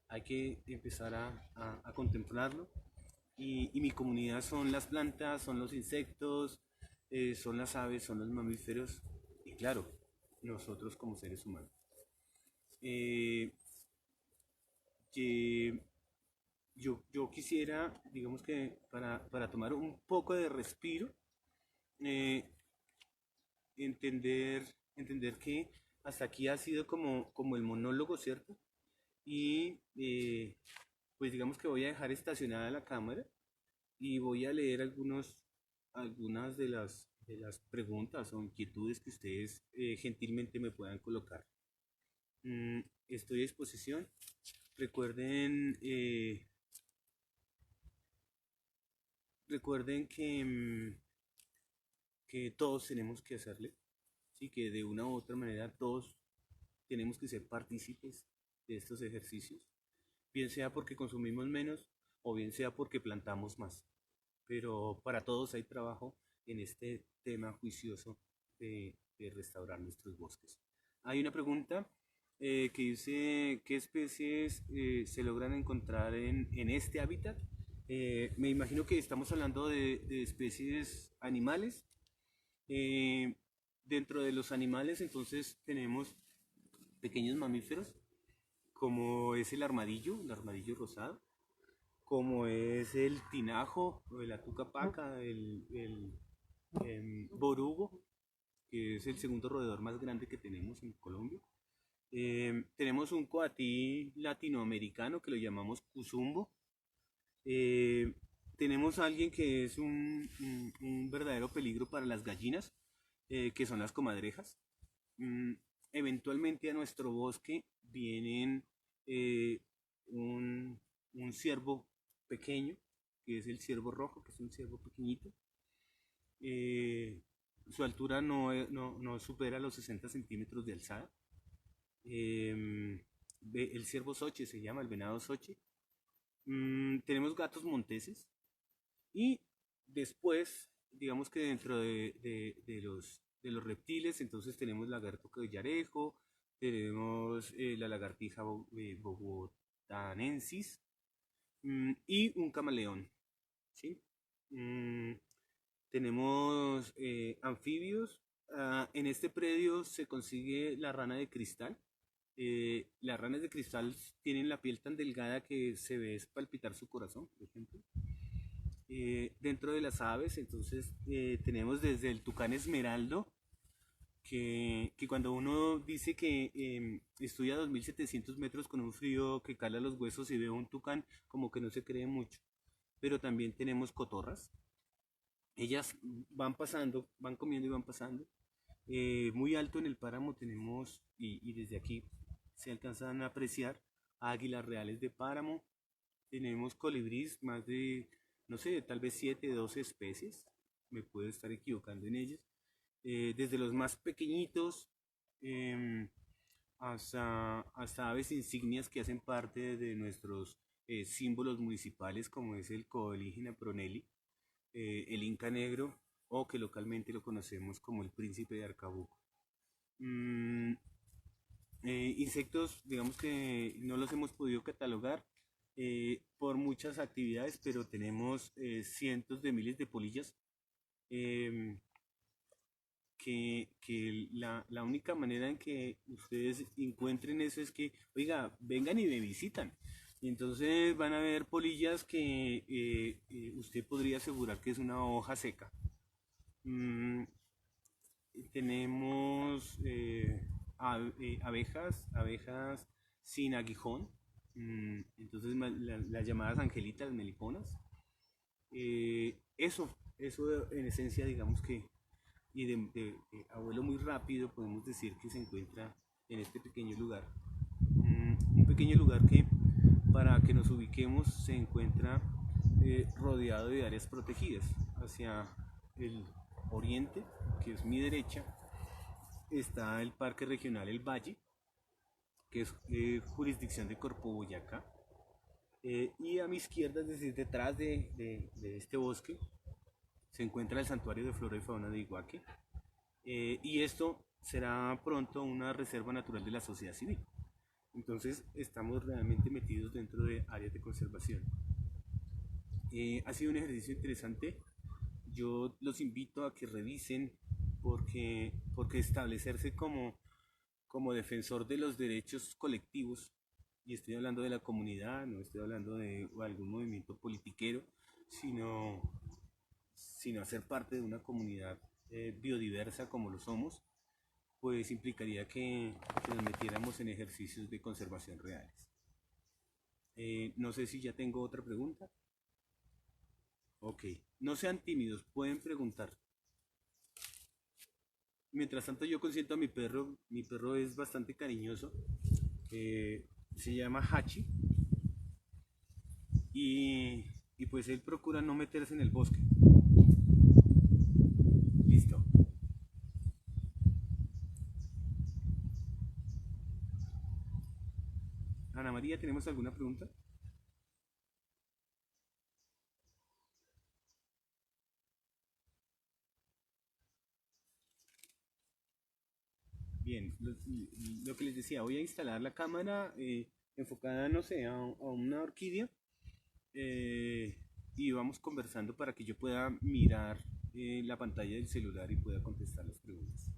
A: hay que empezar a contemplarlo y mi comunidad son las plantas, son los insectos, son las aves, son los mamíferos y claro, nosotros como seres humanos. Eh, que yo quisiera, digamos que para tomar un poco de respiro, eh, entender que hasta aquí ha sido como el monólogo, ¿cierto? Y pues digamos que voy a dejar estacionada la cámara y voy a leer algunas de las preguntas o inquietudes que ustedes gentilmente me puedan colocar. Estoy a disposición. Recuerden, recuerden que todos tenemos que hacerle, ¿sí? Que de una u otra manera todos tenemos que ser partícipes de estos ejercicios, bien sea porque consumimos menos o bien sea porque plantamos más. Pero para todos hay trabajo en este tema juicioso de restaurar nuestros bosques. Hay una pregunta que dice, ¿qué especies se logran encontrar en este hábitat? Me imagino que estamos hablando de especies animales. Eh, Dentro de los animales entonces tenemos pequeños mamíferos, como es el armadillo rosado, como es el tinajo, o el atucapaca, el borugo, que es el segundo roedor más grande que tenemos en Colombia. Tenemos un coatí latinoamericano que lo llamamos cuzumbo. Eh, Tenemos a alguien que es un verdadero peligro para las gallinas, que son las comadrejas. Mm, Eventualmente a nuestro bosque vienen eh, un, un ciervo pequeño, que es el ciervo rojo, que es un ciervo pequeñito. Eh, Su altura no supera los 60 centímetros de alzada. El ciervo soche se llama, el venado soche. Tenemos gatos monteses y después, digamos que dentro de los reptiles, entonces tenemos lagarto collarejo, tenemos la lagartija bogotanensis y un camaleón, ¿sí? Mm, Tenemos anfibios. En este predio se consigue la rana de cristal. Las ranas de cristal tienen la piel tan delgada que se ve palpitar su corazón, por ejemplo. Dentro de las aves, entonces tenemos desde el tucán esmeraldo, que cuando uno dice que estudia a 2700 metros con un frío que cala los huesos y ve un tucán, como que no se cree mucho. Pero también tenemos cotorras. Ellas van pasando, van comiendo y van pasando. Muy alto en el páramo tenemos, y desde aquí se alcanzan a apreciar águilas reales de páramo. Tenemos colibrís, más de, no sé, tal vez 7, 12 especies. Me puedo estar equivocando en ellas. Desde los más pequeñitos em, hasta aves insignias que hacen parte de nuestros símbolos municipales, como es el Coelígena proneli, el Inca negro, o que localmente lo conocemos como el príncipe de Arcabuco. Mm, Insectos, digamos que no los hemos podido catalogar por muchas actividades, pero tenemos cientos de miles de polillas, em, que la única manera en que ustedes encuentren eso es que, oiga, vengan y me visitan. Y entonces van a ver polillas que usted podría asegurar que es una hoja seca. Mm, tenemos abejas sin aguijón, entonces las llamadas angelitas, meliponas. Eso en esencia, digamos que, y de abuelo muy rápido, podemos decir que se encuentra en este pequeño lugar. Un pequeño lugar que, para que nos ubiquemos, se encuentra rodeado de áreas protegidas. Hacia el oriente, que es mi derecha, está el Parque Regional El Valle, que es jurisdicción de Corpo Boyacá. Y a mi izquierda, es decir, detrás de este bosque, se encuentra el Santuario de Flora y Fauna de Iguaque. Y esto será pronto una reserva natural de la sociedad civil. Entonces estamos realmente metidos dentro de áreas de conservación. Ha sido un ejercicio interesante. Yo los invito a que revisen porque establecerse como defensor de los derechos colectivos, y estoy hablando de la comunidad, no estoy hablando de algún movimiento politiquero, sino hacer parte de una comunidad biodiversa como lo somos, pues implicaría que nos metiéramos en ejercicios de conservación reales. No sé si ya tengo otra pregunta. Ok, no sean tímidos, pueden preguntar. Mientras tanto yo consiento a mi perro es bastante cariñoso, se llama Hachi, y pues él procura no meterse en el bosque. Listo. Ana María, ¿tenemos alguna pregunta? Bien, lo que les decía, voy a instalar la cámara enfocada, no sé, a una orquídea, eh, y vamos conversando para que yo pueda mirar la pantalla del celular y pueda contestar las preguntas.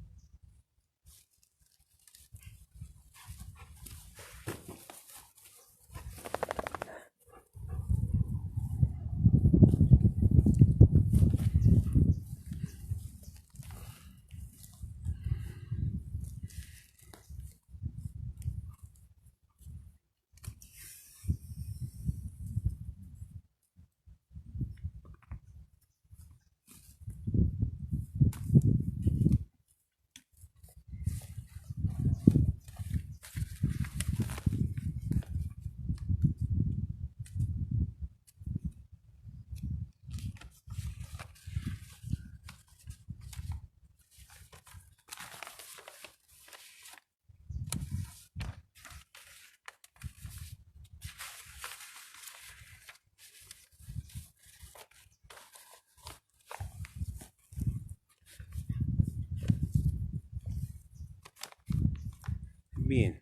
A: Bien,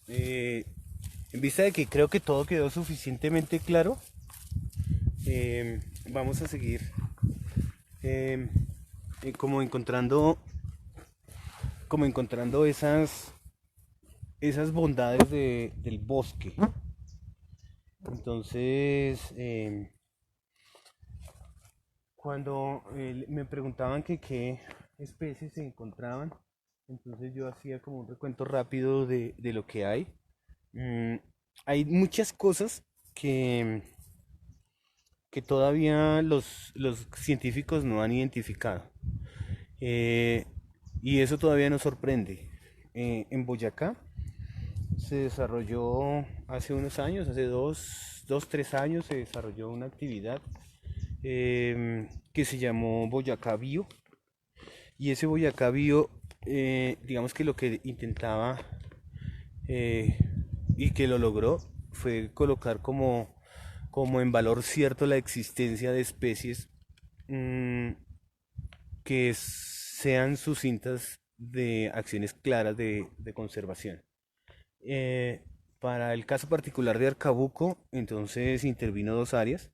A: en vista de que creo que todo quedó suficientemente claro, vamos a seguir eh, como encontrando esas bondades del bosque. Entonces, cuando me preguntaban que qué especies se encontraban, entonces yo hacía como un recuento rápido de lo que hay. Mm, hay muchas cosas que todavía los científicos no han identificado. Eh, y eso todavía nos sorprende. En Boyacá se desarrolló hace unos años, hace tres años, se desarrolló una actividad que se llamó Boyacá Bio. Y ese Boyacá Bio, digamos que lo que intentaba eh, y que lo logró fue colocar como en valor cierto la existencia de especies mmm, que sean sucintas de acciones claras de conservación. Para el caso particular de Arcabuco, entonces intervino dos áreas.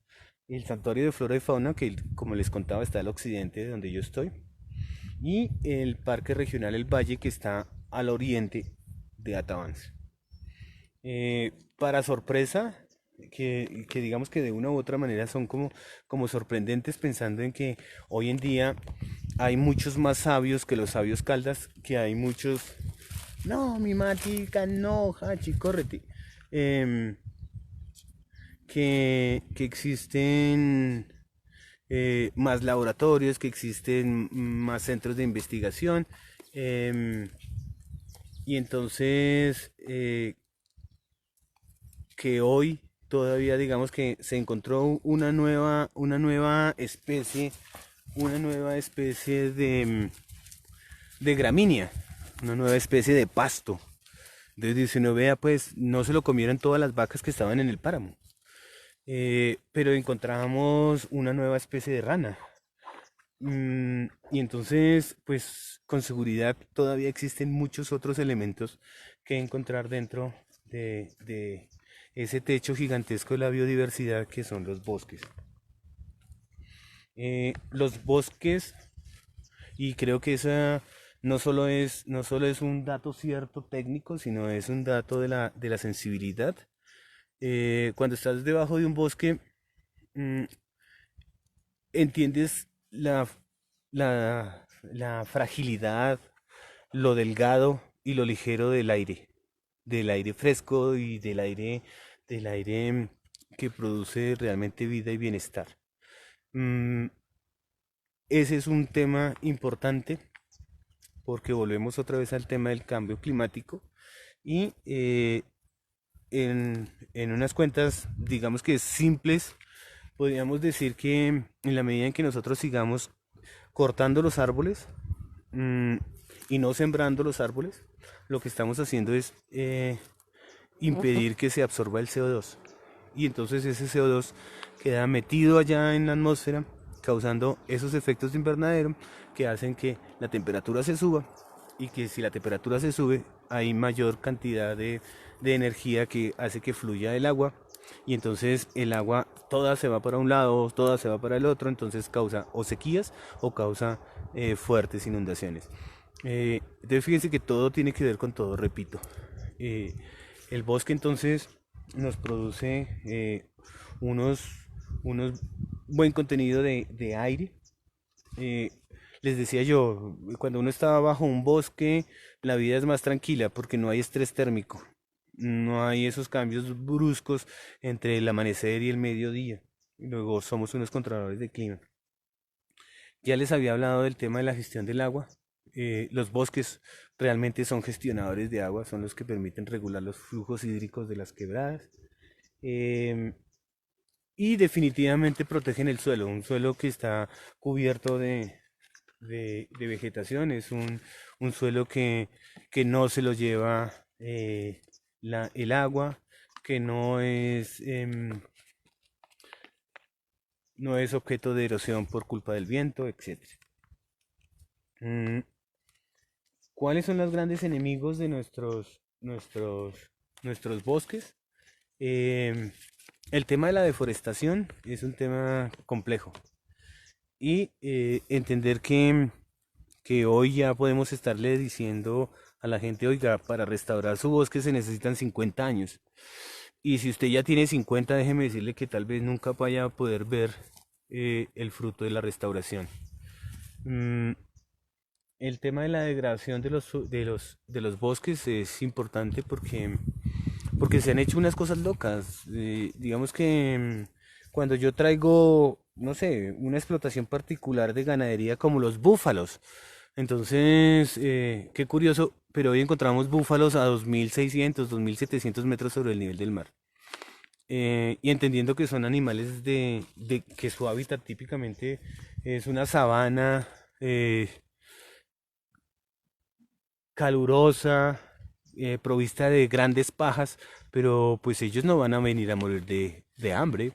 A: El santuario de flora y fauna, que como les contaba está al occidente de donde yo estoy, y el Parque Regional El Valle, que está al oriente de Atabans. Para sorpresa, que digamos que de una u otra manera son como sorprendentes, pensando en que hoy en día hay muchos más sabios que los sabios caldas, que hay muchos... No, mi matica, no, hachi, córrete. Em, que existen más laboratorios, que existen más centros de investigación. em, y entonces, que hoy todavía digamos que se encontró una nueva especie de gramínea, una nueva especie de pasto. Entonces dice uno, vea, pues no se lo comieron todas las vacas que estaban en el páramo. Pero encontramos una nueva especie de rana. Y entonces, pues con seguridad todavía existen muchos otros elementos que encontrar dentro de ese techo gigantesco de la biodiversidad que son los bosques. Los bosques, y creo que esa no solo es un dato cierto técnico, sino es un dato de la sensibilidad. Cuando estás debajo de un bosque, mm, entiendes la fragilidad, lo delgado y lo ligero del aire fresco y del aire que produce realmente vida y bienestar. Mm, Ese es un tema importante porque volvemos otra vez al tema del cambio climático y en unas cuentas, digamos que simples, podríamos decir que en la medida en que nosotros sigamos cortando los árboles mm, y no sembrando los árboles, lo que estamos haciendo es impedir que se absorba el CO2. Y entonces ese CO2 queda metido allá en la atmósfera, causando esos efectos de invernadero que hacen que la temperatura se suba, y que si la temperatura se sube hay mayor cantidad de energía que hace que fluya el agua, y entonces el agua toda se va para un lado, toda se va para el otro, entonces causa o sequías o causa fuertes inundaciones. Entonces fíjense que todo tiene que ver con todo, repito. Eh, el bosque entonces nos produce unos, unos buen contenido de aire. Eh, Les decía yo, cuando uno está bajo un bosque, la vida es más tranquila porque no hay estrés térmico, no hay esos cambios bruscos entre el amanecer y el mediodía. Y luego somos unos controladores de clima. Ya les había hablado del tema de la gestión del agua. Los bosques realmente son gestionadores de agua, son los que permiten regular los flujos hídricos de las quebradas. Em, y definitivamente protegen el suelo, un suelo que está cubierto de vegetación, es un suelo que no se lo lleva el agua, que no es objeto de erosión por culpa del viento, etc. Mm, ¿Cuáles son los grandes enemigos de nuestros bosques? Em, el tema de la deforestación es un tema complejo, y entender que hoy ya podemos estarle diciendo a la gente, oiga, para restaurar su bosque se necesitan 50 años. Y si usted ya tiene 50, déjeme decirle que tal vez nunca vaya a poder ver el fruto de la restauración. Mm, el tema de la degradación de los bosques es importante porque se han hecho unas cosas locas. Digamos que cuando yo traigo, no sé, una explotación particular de ganadería como los búfalos, entonces, qué curioso, pero hoy encontramos búfalos a 2600, 2700 metros sobre el nivel del mar. Y entendiendo que son animales que su hábitat típicamente es una sabana calurosa, provista de grandes pajas, pero pues ellos no van a venir a morir de hambre.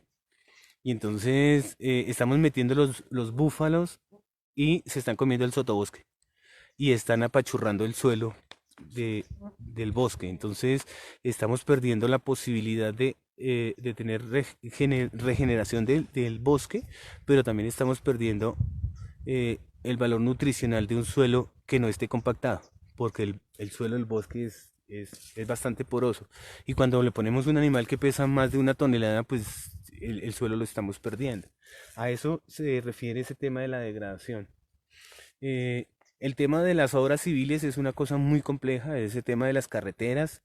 A: Y entonces estamos metiendo los búfalos y se están comiendo el sotobosque y están apachurrando el suelo del bosque. Entonces estamos perdiendo la posibilidad de tener regeneración del bosque, pero también estamos perdiendo el valor nutricional de un suelo que no esté compactado, porque el suelo del bosque es bastante poroso. Y cuando le ponemos un animal que pesa más de 1 tonelada, pues el suelo lo estamos perdiendo. A eso se refiere ese tema de la degradación. Eh, el tema de las obras civiles es una cosa muy compleja, ese tema de las carreteras,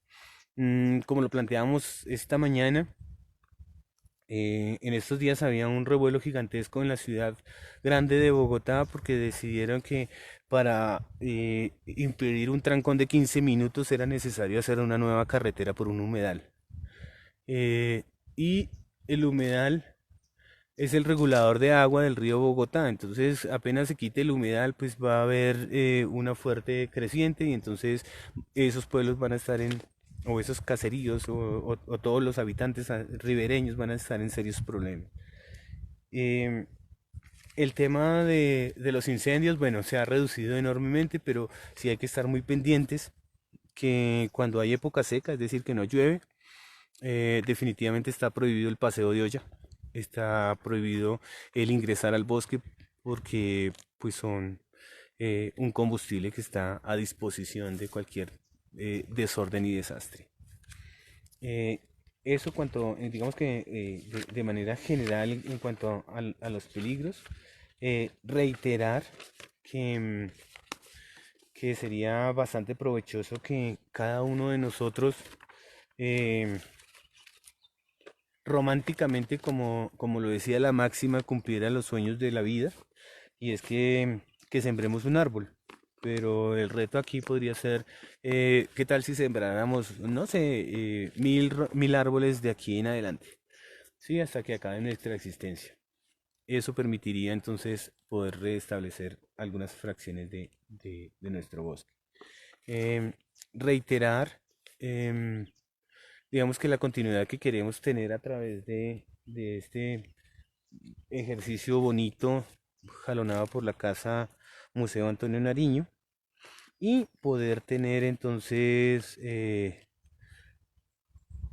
A: como lo planteamos esta mañana. En estos días había un revuelo gigantesco en la ciudad grande de Bogotá porque decidieron que para impedir un trancón de 15 minutos era necesario hacer una nueva carretera por un humedal. Eh, y el humedal es el regulador de agua del río Bogotá. Entonces, apenas se quite el humedal, pues va a haber una fuerte creciente y entonces esos pueblos van a estar o esos caseríos o todos los habitantes ribereños van a estar en serios problemas. Em, el tema de los incendios, bueno, se ha reducido enormemente, pero sí hay que estar muy pendientes que cuando hay época seca, es decir, que no llueve, definitivamente está prohibido el paseo de olla, está prohibido el ingresar al bosque porque pues son un combustible que está a disposición de cualquier desorden y desastre. Eh, eso cuanto, digamos que de manera general en cuanto a los peligros, reiterar que, que sería bastante provechoso que cada uno de nosotros eh, románticamente, como lo decía la máxima, cumpliera los sueños de la vida, y es que sembremos un árbol. Pero el reto aquí podría ser, ¿qué tal si sembráramos, no sé, 1000 árboles de aquí en adelante? Sí, hasta que acabe nuestra existencia. Eso permitiría entonces poder restablecer algunas fracciones de nuestro bosque. Em, reiterar, em, digamos que la continuidad que queremos tener a través de este ejercicio bonito jalonado por la Casa Museo Antonio Nariño y poder tener entonces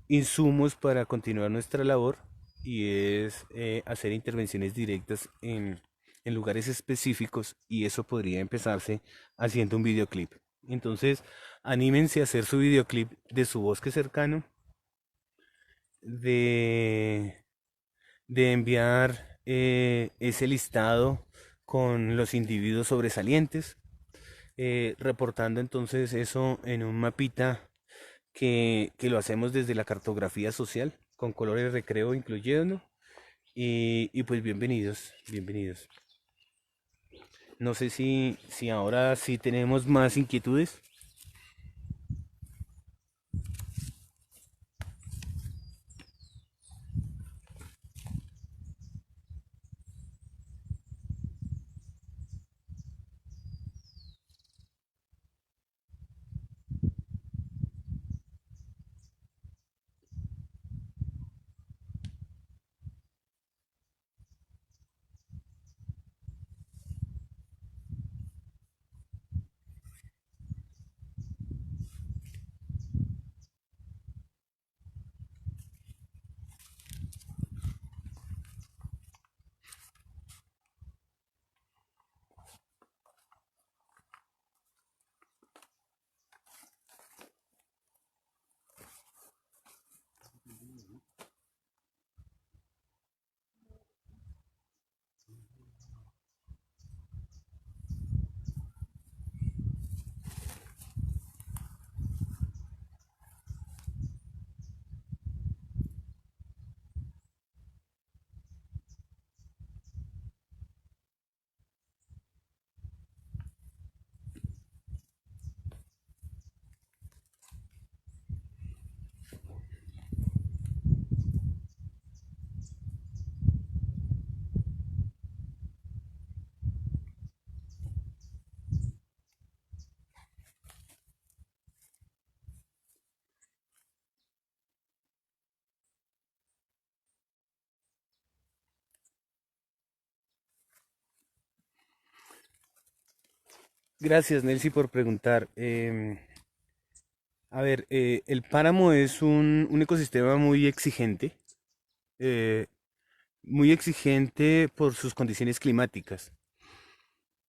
A: insumos para continuar nuestra labor y es hacer intervenciones directas en lugares específicos y eso podría empezarse haciendo un videoclip. Entonces, anímense a hacer su videoclip de su bosque cercano, de de enviar ese listado con los individuos sobresalientes, reportando entonces eso en un mapita que lo hacemos desde la cartografía social, con colores de recreo incluyendo, y pues bienvenidos, bienvenidos. No sé si ahora sí tenemos más inquietudes. Gracias, Nelcy, por preguntar. A ver, el páramo es un ecosistema eh, muy exigente por sus condiciones climáticas.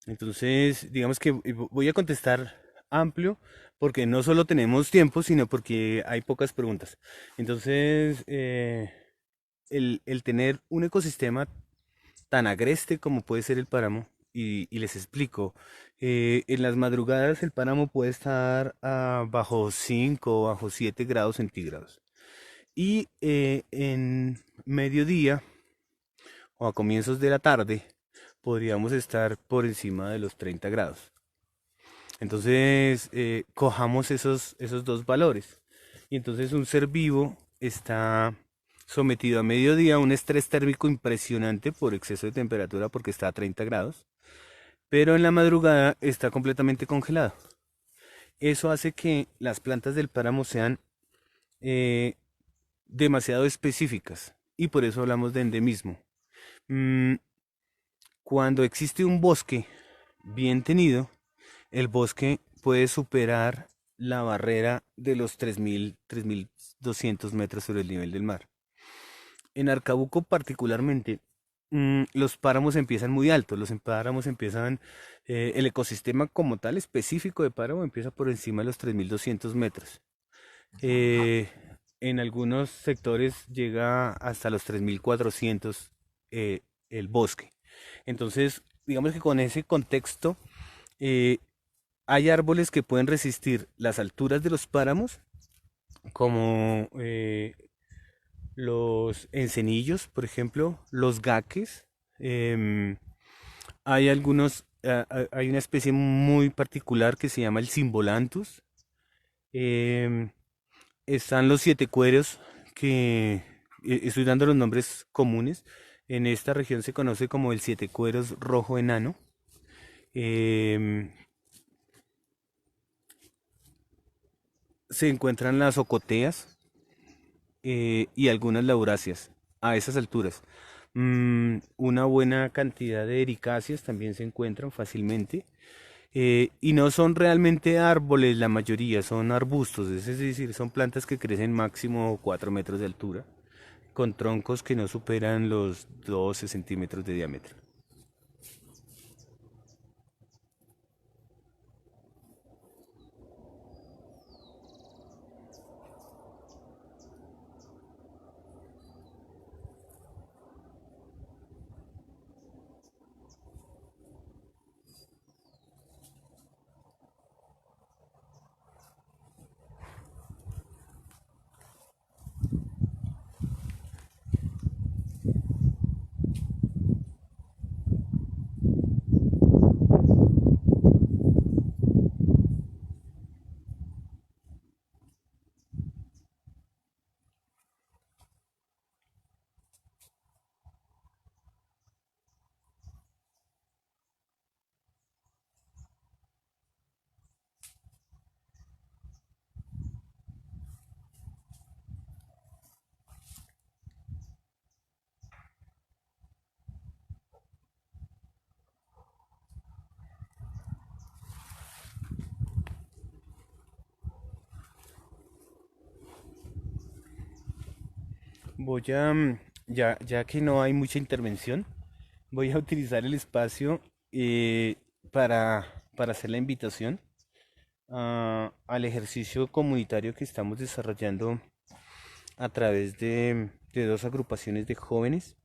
A: Entonces, digamos que voy a contestar amplio porque no solo tenemos tiempo, sino porque hay pocas preguntas. Entonces, el tener un ecosistema tan agreste como puede ser el páramo, y les explico, en las madrugadas el páramo puede estar bajo 5 o bajo 7 grados centígrados. Y en mediodía o a comienzos de la tarde podríamos estar por encima de los 30 grados. Entonces, cojamos esos dos valores. Y entonces un ser vivo está sometido a mediodía a un estrés térmico impresionante por exceso de temperatura porque está a 30 grados, pero en la madrugada está completamente congelado. Eso hace que las plantas del páramo sean eh, demasiado específicas y por eso hablamos de endemismo. Mm, Cuando existe un bosque bien tenido, el bosque puede superar la barrera de los 3.200 metros sobre el nivel del mar. En Arcabuco particularmente, los páramos empiezan muy altos, los páramos empiezan, el ecosistema como tal específico de páramo empieza por encima de los 3.200 metros. Eh, en algunos sectores llega hasta los 3.400 el bosque. Entonces, digamos que con ese contexto, eh, hay árboles que pueden resistir las alturas de los páramos, como los encenillos, por ejemplo, los gaques. em, Hay algunos, hay una especie muy particular que se llama el Cimbolanthus. em, Están los siete cueros, que estoy dando los nombres comunes. En esta región se conoce como el siete cueros rojo enano. Em, Se encuentran las ocoteas, y algunas lauráceas a esas alturas. Una buena cantidad de ericáceas también se encuentran fácilmente. Y no son realmente árboles, la mayoría son arbustos, es decir, son plantas que crecen máximo 4 metros de altura, con troncos que no superan los 12 centímetros de diámetro. Voy a, ya que no hay mucha intervención, voy a utilizar el espacio para hacer la invitación al ejercicio comunitario que estamos desarrollando a través de dos agrupaciones de jóvenes,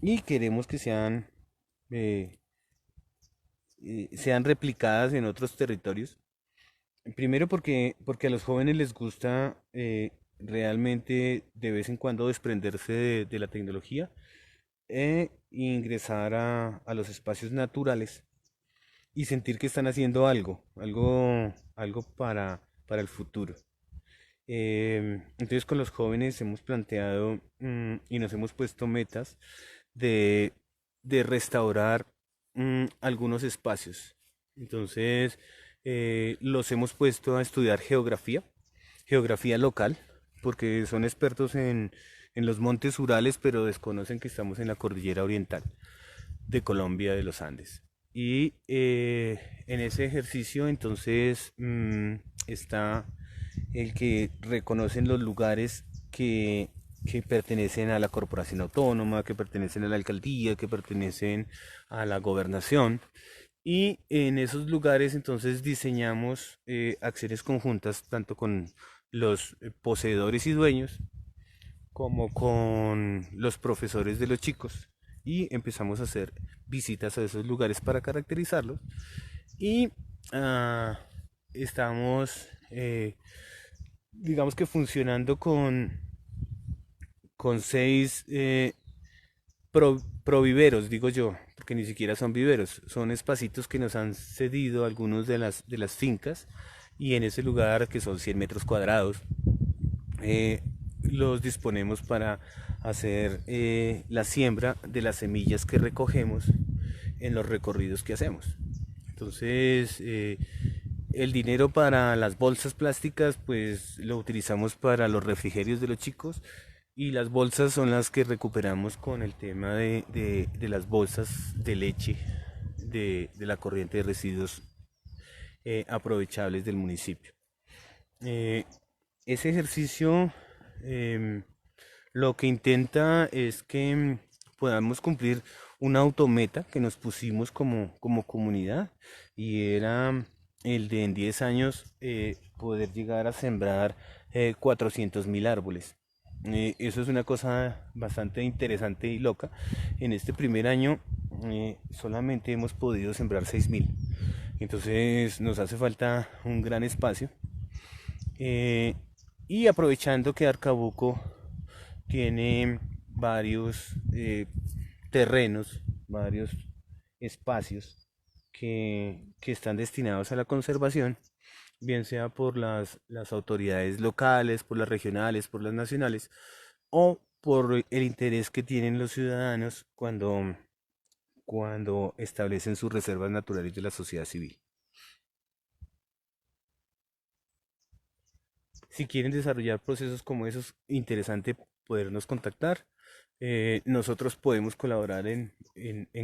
A: y queremos que eh, sean replicadas en otros territorios. Primero porque a los jóvenes les gusta realmente de vez en cuando desprenderse de la tecnología e ingresar a los espacios naturales y sentir que están haciendo algo para el futuro. Entonces con los jóvenes hemos planteado, y nos hemos puesto metas de, de restaurar algunos espacios. Entonces los hemos puesto a estudiar geografía local, porque son expertos en los montes Urales, pero desconocen que estamos en la cordillera oriental de Colombia, de los Andes. Y en ese ejercicio entonces está el que reconocen los lugares que pertenecen a la corporación autónoma, que pertenecen a la alcaldía, que pertenecen a la gobernación, Y en esos lugares entonces diseñamos acciones conjuntas tanto con los poseedores y dueños como con los profesores de los chicos. Y empezamos a hacer visitas a esos lugares para caracterizarlos. Y ah, estamos, digamos que funcionando con seis proviveros, digo yo, porque ni siquiera son viveros, son espacitos que nos han cedido algunos de las fincas y en ese lugar, que son 100 metros cuadrados, los disponemos para hacer la siembra de las semillas que recogemos en los recorridos que hacemos. Entonces, el dinero para las bolsas plásticas, pues lo utilizamos para los refrigerios de los chicos y las bolsas son las que recuperamos con el tema de las bolsas de leche de la corriente de residuos aprovechables del municipio. Eh, ese ejercicio em, lo que intenta es que podamos cumplir una autometa que nos pusimos como comunidad y era el de en 10 años poder llegar a sembrar 400.000 árboles. Eso es una cosa bastante interesante y loca. En este primer año solamente hemos podido sembrar 6.000. Entonces nos hace falta un gran espacio. Eh, y aprovechando que Arcabuco tiene varios terrenos, varios espacios que están destinados a la conservación, bien sea por las autoridades locales, por las regionales, por las nacionales, o por el interés que tienen los ciudadanos cuando establecen sus reservas naturales de la sociedad civil. Si quieren desarrollar procesos como esos, interesante podernos contactar. Nosotros podemos colaborar en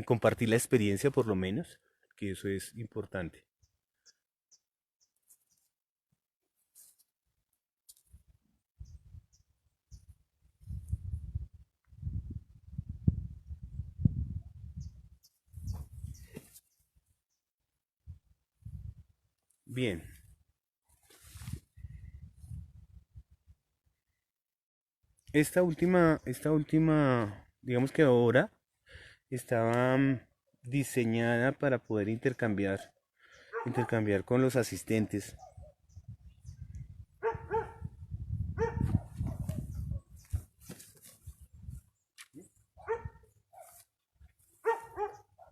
A: compartir la experiencia por lo menos, que eso es importante. Bien, digamos que ahora estaba diseñada para poder intercambiar con los asistentes.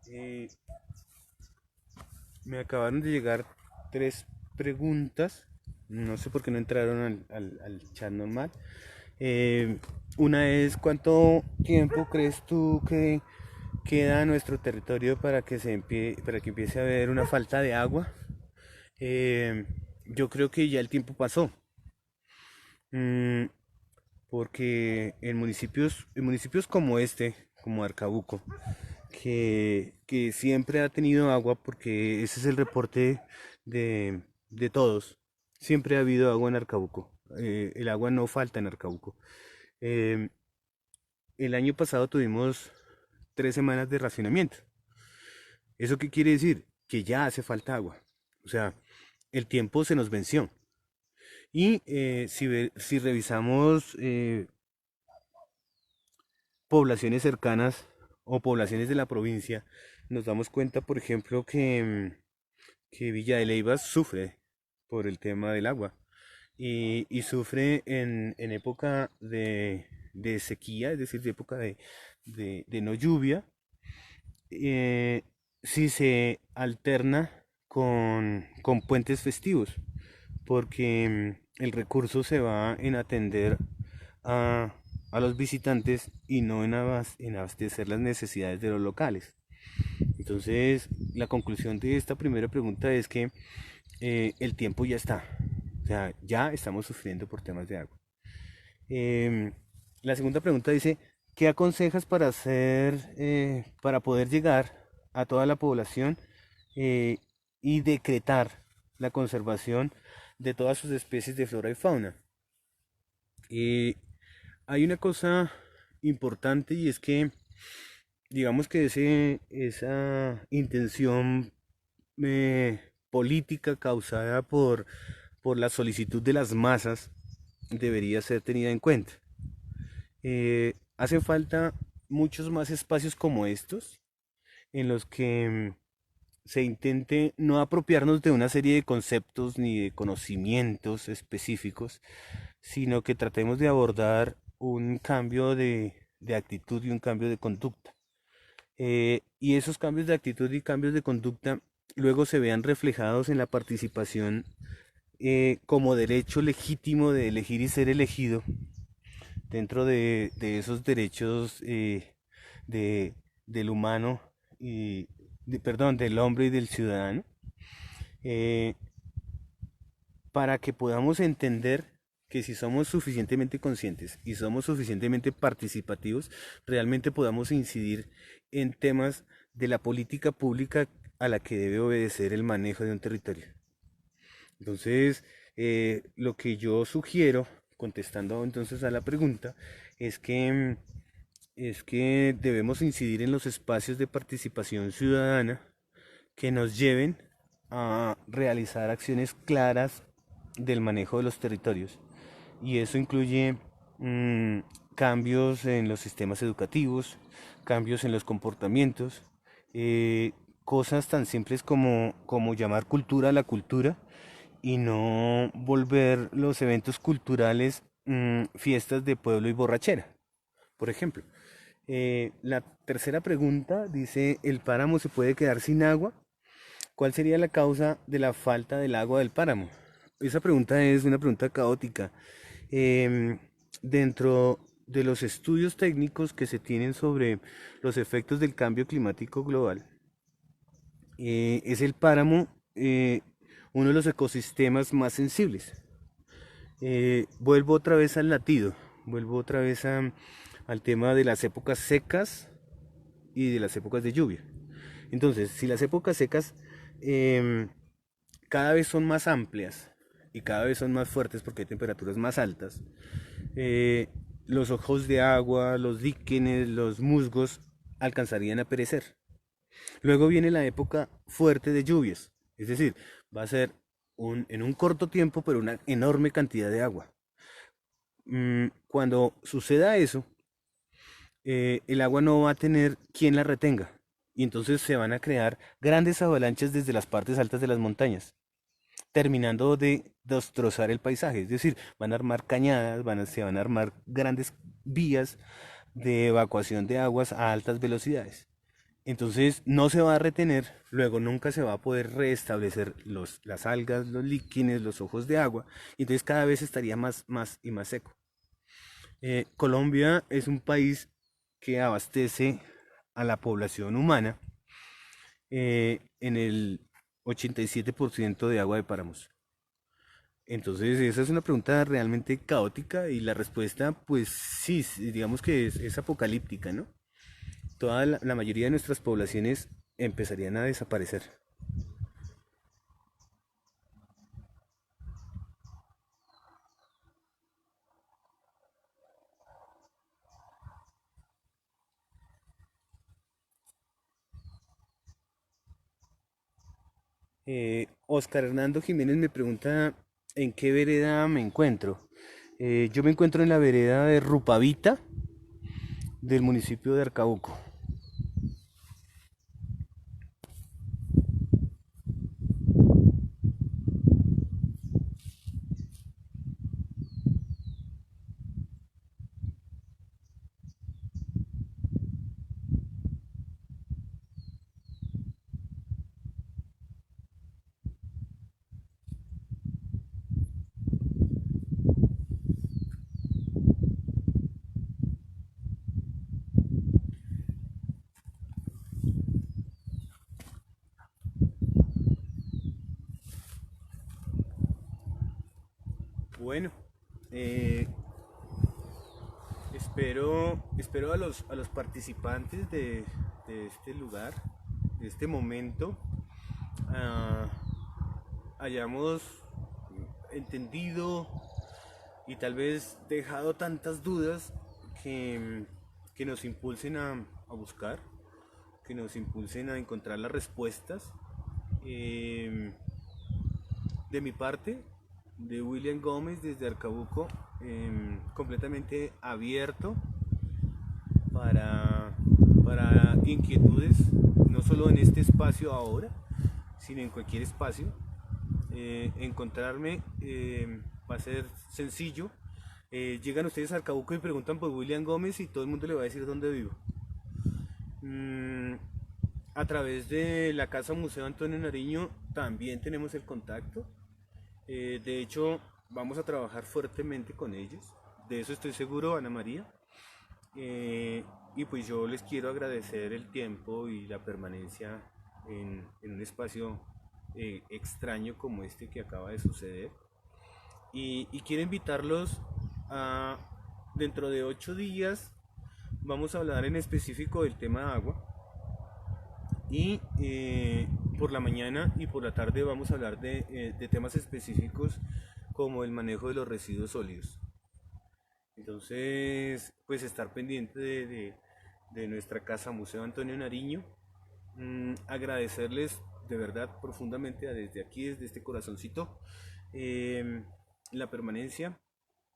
A: Eh, Me acabaron de llegar tres preguntas. No sé por qué no entraron al chat normal. Eh, una es, ¿cuánto tiempo crees tú que queda a nuestro territorio para que para que empiece a haber una falta de agua? Yo creo que ya el tiempo pasó. Mm, Porque en municipios como este, como Arcabuco, que siempre ha tenido agua, porque ese es el reporte de todos. Siempre ha habido agua en Arcabuco. El agua no falta en Arcabuco. Eh, el año pasado tuvimos 3 semanas de racionamiento. ¿Eso qué quiere decir? Que ya hace falta agua. O sea, el tiempo se nos venció. Y si revisamos poblaciones cercanas o poblaciones de la provincia, nos damos cuenta, por ejemplo, que Villa de Leyva sufre por el tema del agua y sufre en época de sequía, es decir, de época de no lluvia, eh, si se alterna con puentes festivos, porque el recurso se va en atender a, a los visitantes y no en abastecer las necesidades de los locales. Entonces, la conclusión de esta primera pregunta es que el tiempo ya está. O sea, ya estamos sufriendo por temas de agua. Em, la segunda pregunta dice, ¿qué aconsejas para para poder llegar a toda la población eh, y decretar la conservación de todas sus especies de flora y fauna? Eh, Hay una cosa importante y es que, digamos que esa intención política causada por la solicitud de las masas debería ser tenida en cuenta. Hacen falta muchos más espacios como estos en los que se intente no apropiarnos de una serie de conceptos ni de conocimientos específicos, sino que tratemos de abordar un cambio de actitud y un cambio de conducta. Y esos cambios de actitud y cambios de conducta luego se vean reflejados en la participación como derecho legítimo de elegir y ser elegido dentro de esos derechos de, del humano y perdón, del hombre y del ciudadano, eh, para que podamos entender que si somos suficientemente conscientes y somos suficientemente participativos, realmente podamos incidir en temas de la política pública a la que debe obedecer el manejo de un territorio. Entonces, lo que yo sugiero, contestando entonces a la pregunta, es que, es que debemos incidir en los espacios de participación ciudadana que nos lleven a realizar acciones claras del manejo de los territorios. Y eso incluye mm, cambios en los sistemas educativos, cambios en los comportamientos, eh, cosas tan simples como llamar cultura a la cultura y no volver los eventos culturales fiestas de pueblo y borrachera, por ejemplo. La tercera pregunta dice, ¿el páramo se puede quedar sin agua? ¿Cuál sería la causa de la falta del agua del páramo? Esa pregunta es una pregunta caótica. Em, Dentro de los estudios técnicos que se tienen sobre los efectos del cambio climático global, es el páramo uno de los ecosistemas más sensibles. Vuelvo otra vez al latido, vuelvo otra vez al tema de las épocas secas y de las épocas de lluvia. Entonces, si las épocas secas em, cada vez son más amplias y cada vez son más fuertes porque hay temperaturas más altas, eh, los ojos de agua, los líquenes, los musgos alcanzarían a perecer. Luego viene la época fuerte de lluvias, es decir, va a ser en un corto tiempo, pero una enorme cantidad de agua. Cuando suceda eso, el agua no va a tener quien la retenga. Y entonces se van a crear grandes avalanchas desde las partes altas de las montañas, terminando de destrozar el paisaje. Es decir, van a armar cañadas, se van a armar grandes vías de evacuación de aguas a altas velocidades. Entonces no se va a retener, luego nunca se va a poder restablecer las algas, los líquenes, los ojos de agua, y entonces cada vez estaría más y más seco. Colombia es un país que abastece a la población humana en el 87% de agua de páramos. Entonces esa es una pregunta realmente caótica y la respuesta pues sí, digamos que es apocalíptica, ¿no? Toda la mayoría de nuestras poblaciones empezarían a desaparecer. Oscar Hernando Jiménez me pregunta en qué vereda me encuentro. Yo me encuentro en la vereda de Rupavita del municipio de Arcabuco. Bueno, eh, espero a los participantes de este lugar, de este momento, ah, hayamos entendido y tal vez dejado tantas dudas que nos impulsen a buscar, que nos impulsen a encontrar las respuestas Em, de mi parte, de William Gómez desde Arcabuco, completamente abierto para, para inquietudes, no solo en este espacio ahora, sino en cualquier espacio. Encontrarme va a ser sencillo. Llegan ustedes a Arcabuco y preguntan por William Gómez y todo el mundo le va a decir dónde vivo. Mm, a través de la Casa Museo Antonio Nariño también tenemos el contacto. De hecho, vamos a trabajar fuertemente con ellos. De eso estoy seguro, Ana María. Y pues yo les quiero agradecer el tiempo y la permanencia en un espacio extraño como este que acaba de suceder. Y quiero invitarlos a, dentro de 8 días, vamos a hablar en específico del tema de agua. Y por la mañana y por la tarde vamos a hablar de temas específicos como el manejo de los residuos sólidos. Entonces, pues estar pendiente de nuestra casa Museo Antonio Nariño. Agradecerles de verdad profundamente desde aquí, desde este corazoncito, em, la permanencia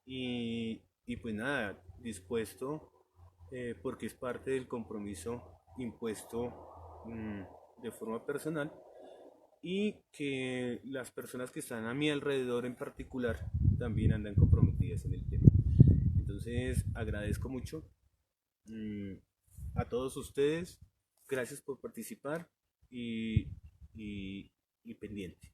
A: y pues nada, dispuesto porque es parte del compromiso impuesto de forma personal y que las personas que están a mi alrededor en particular también andan comprometidas en el tema. Entonces agradezco mucho mm, a todos ustedes, gracias por participar y, y pendiente.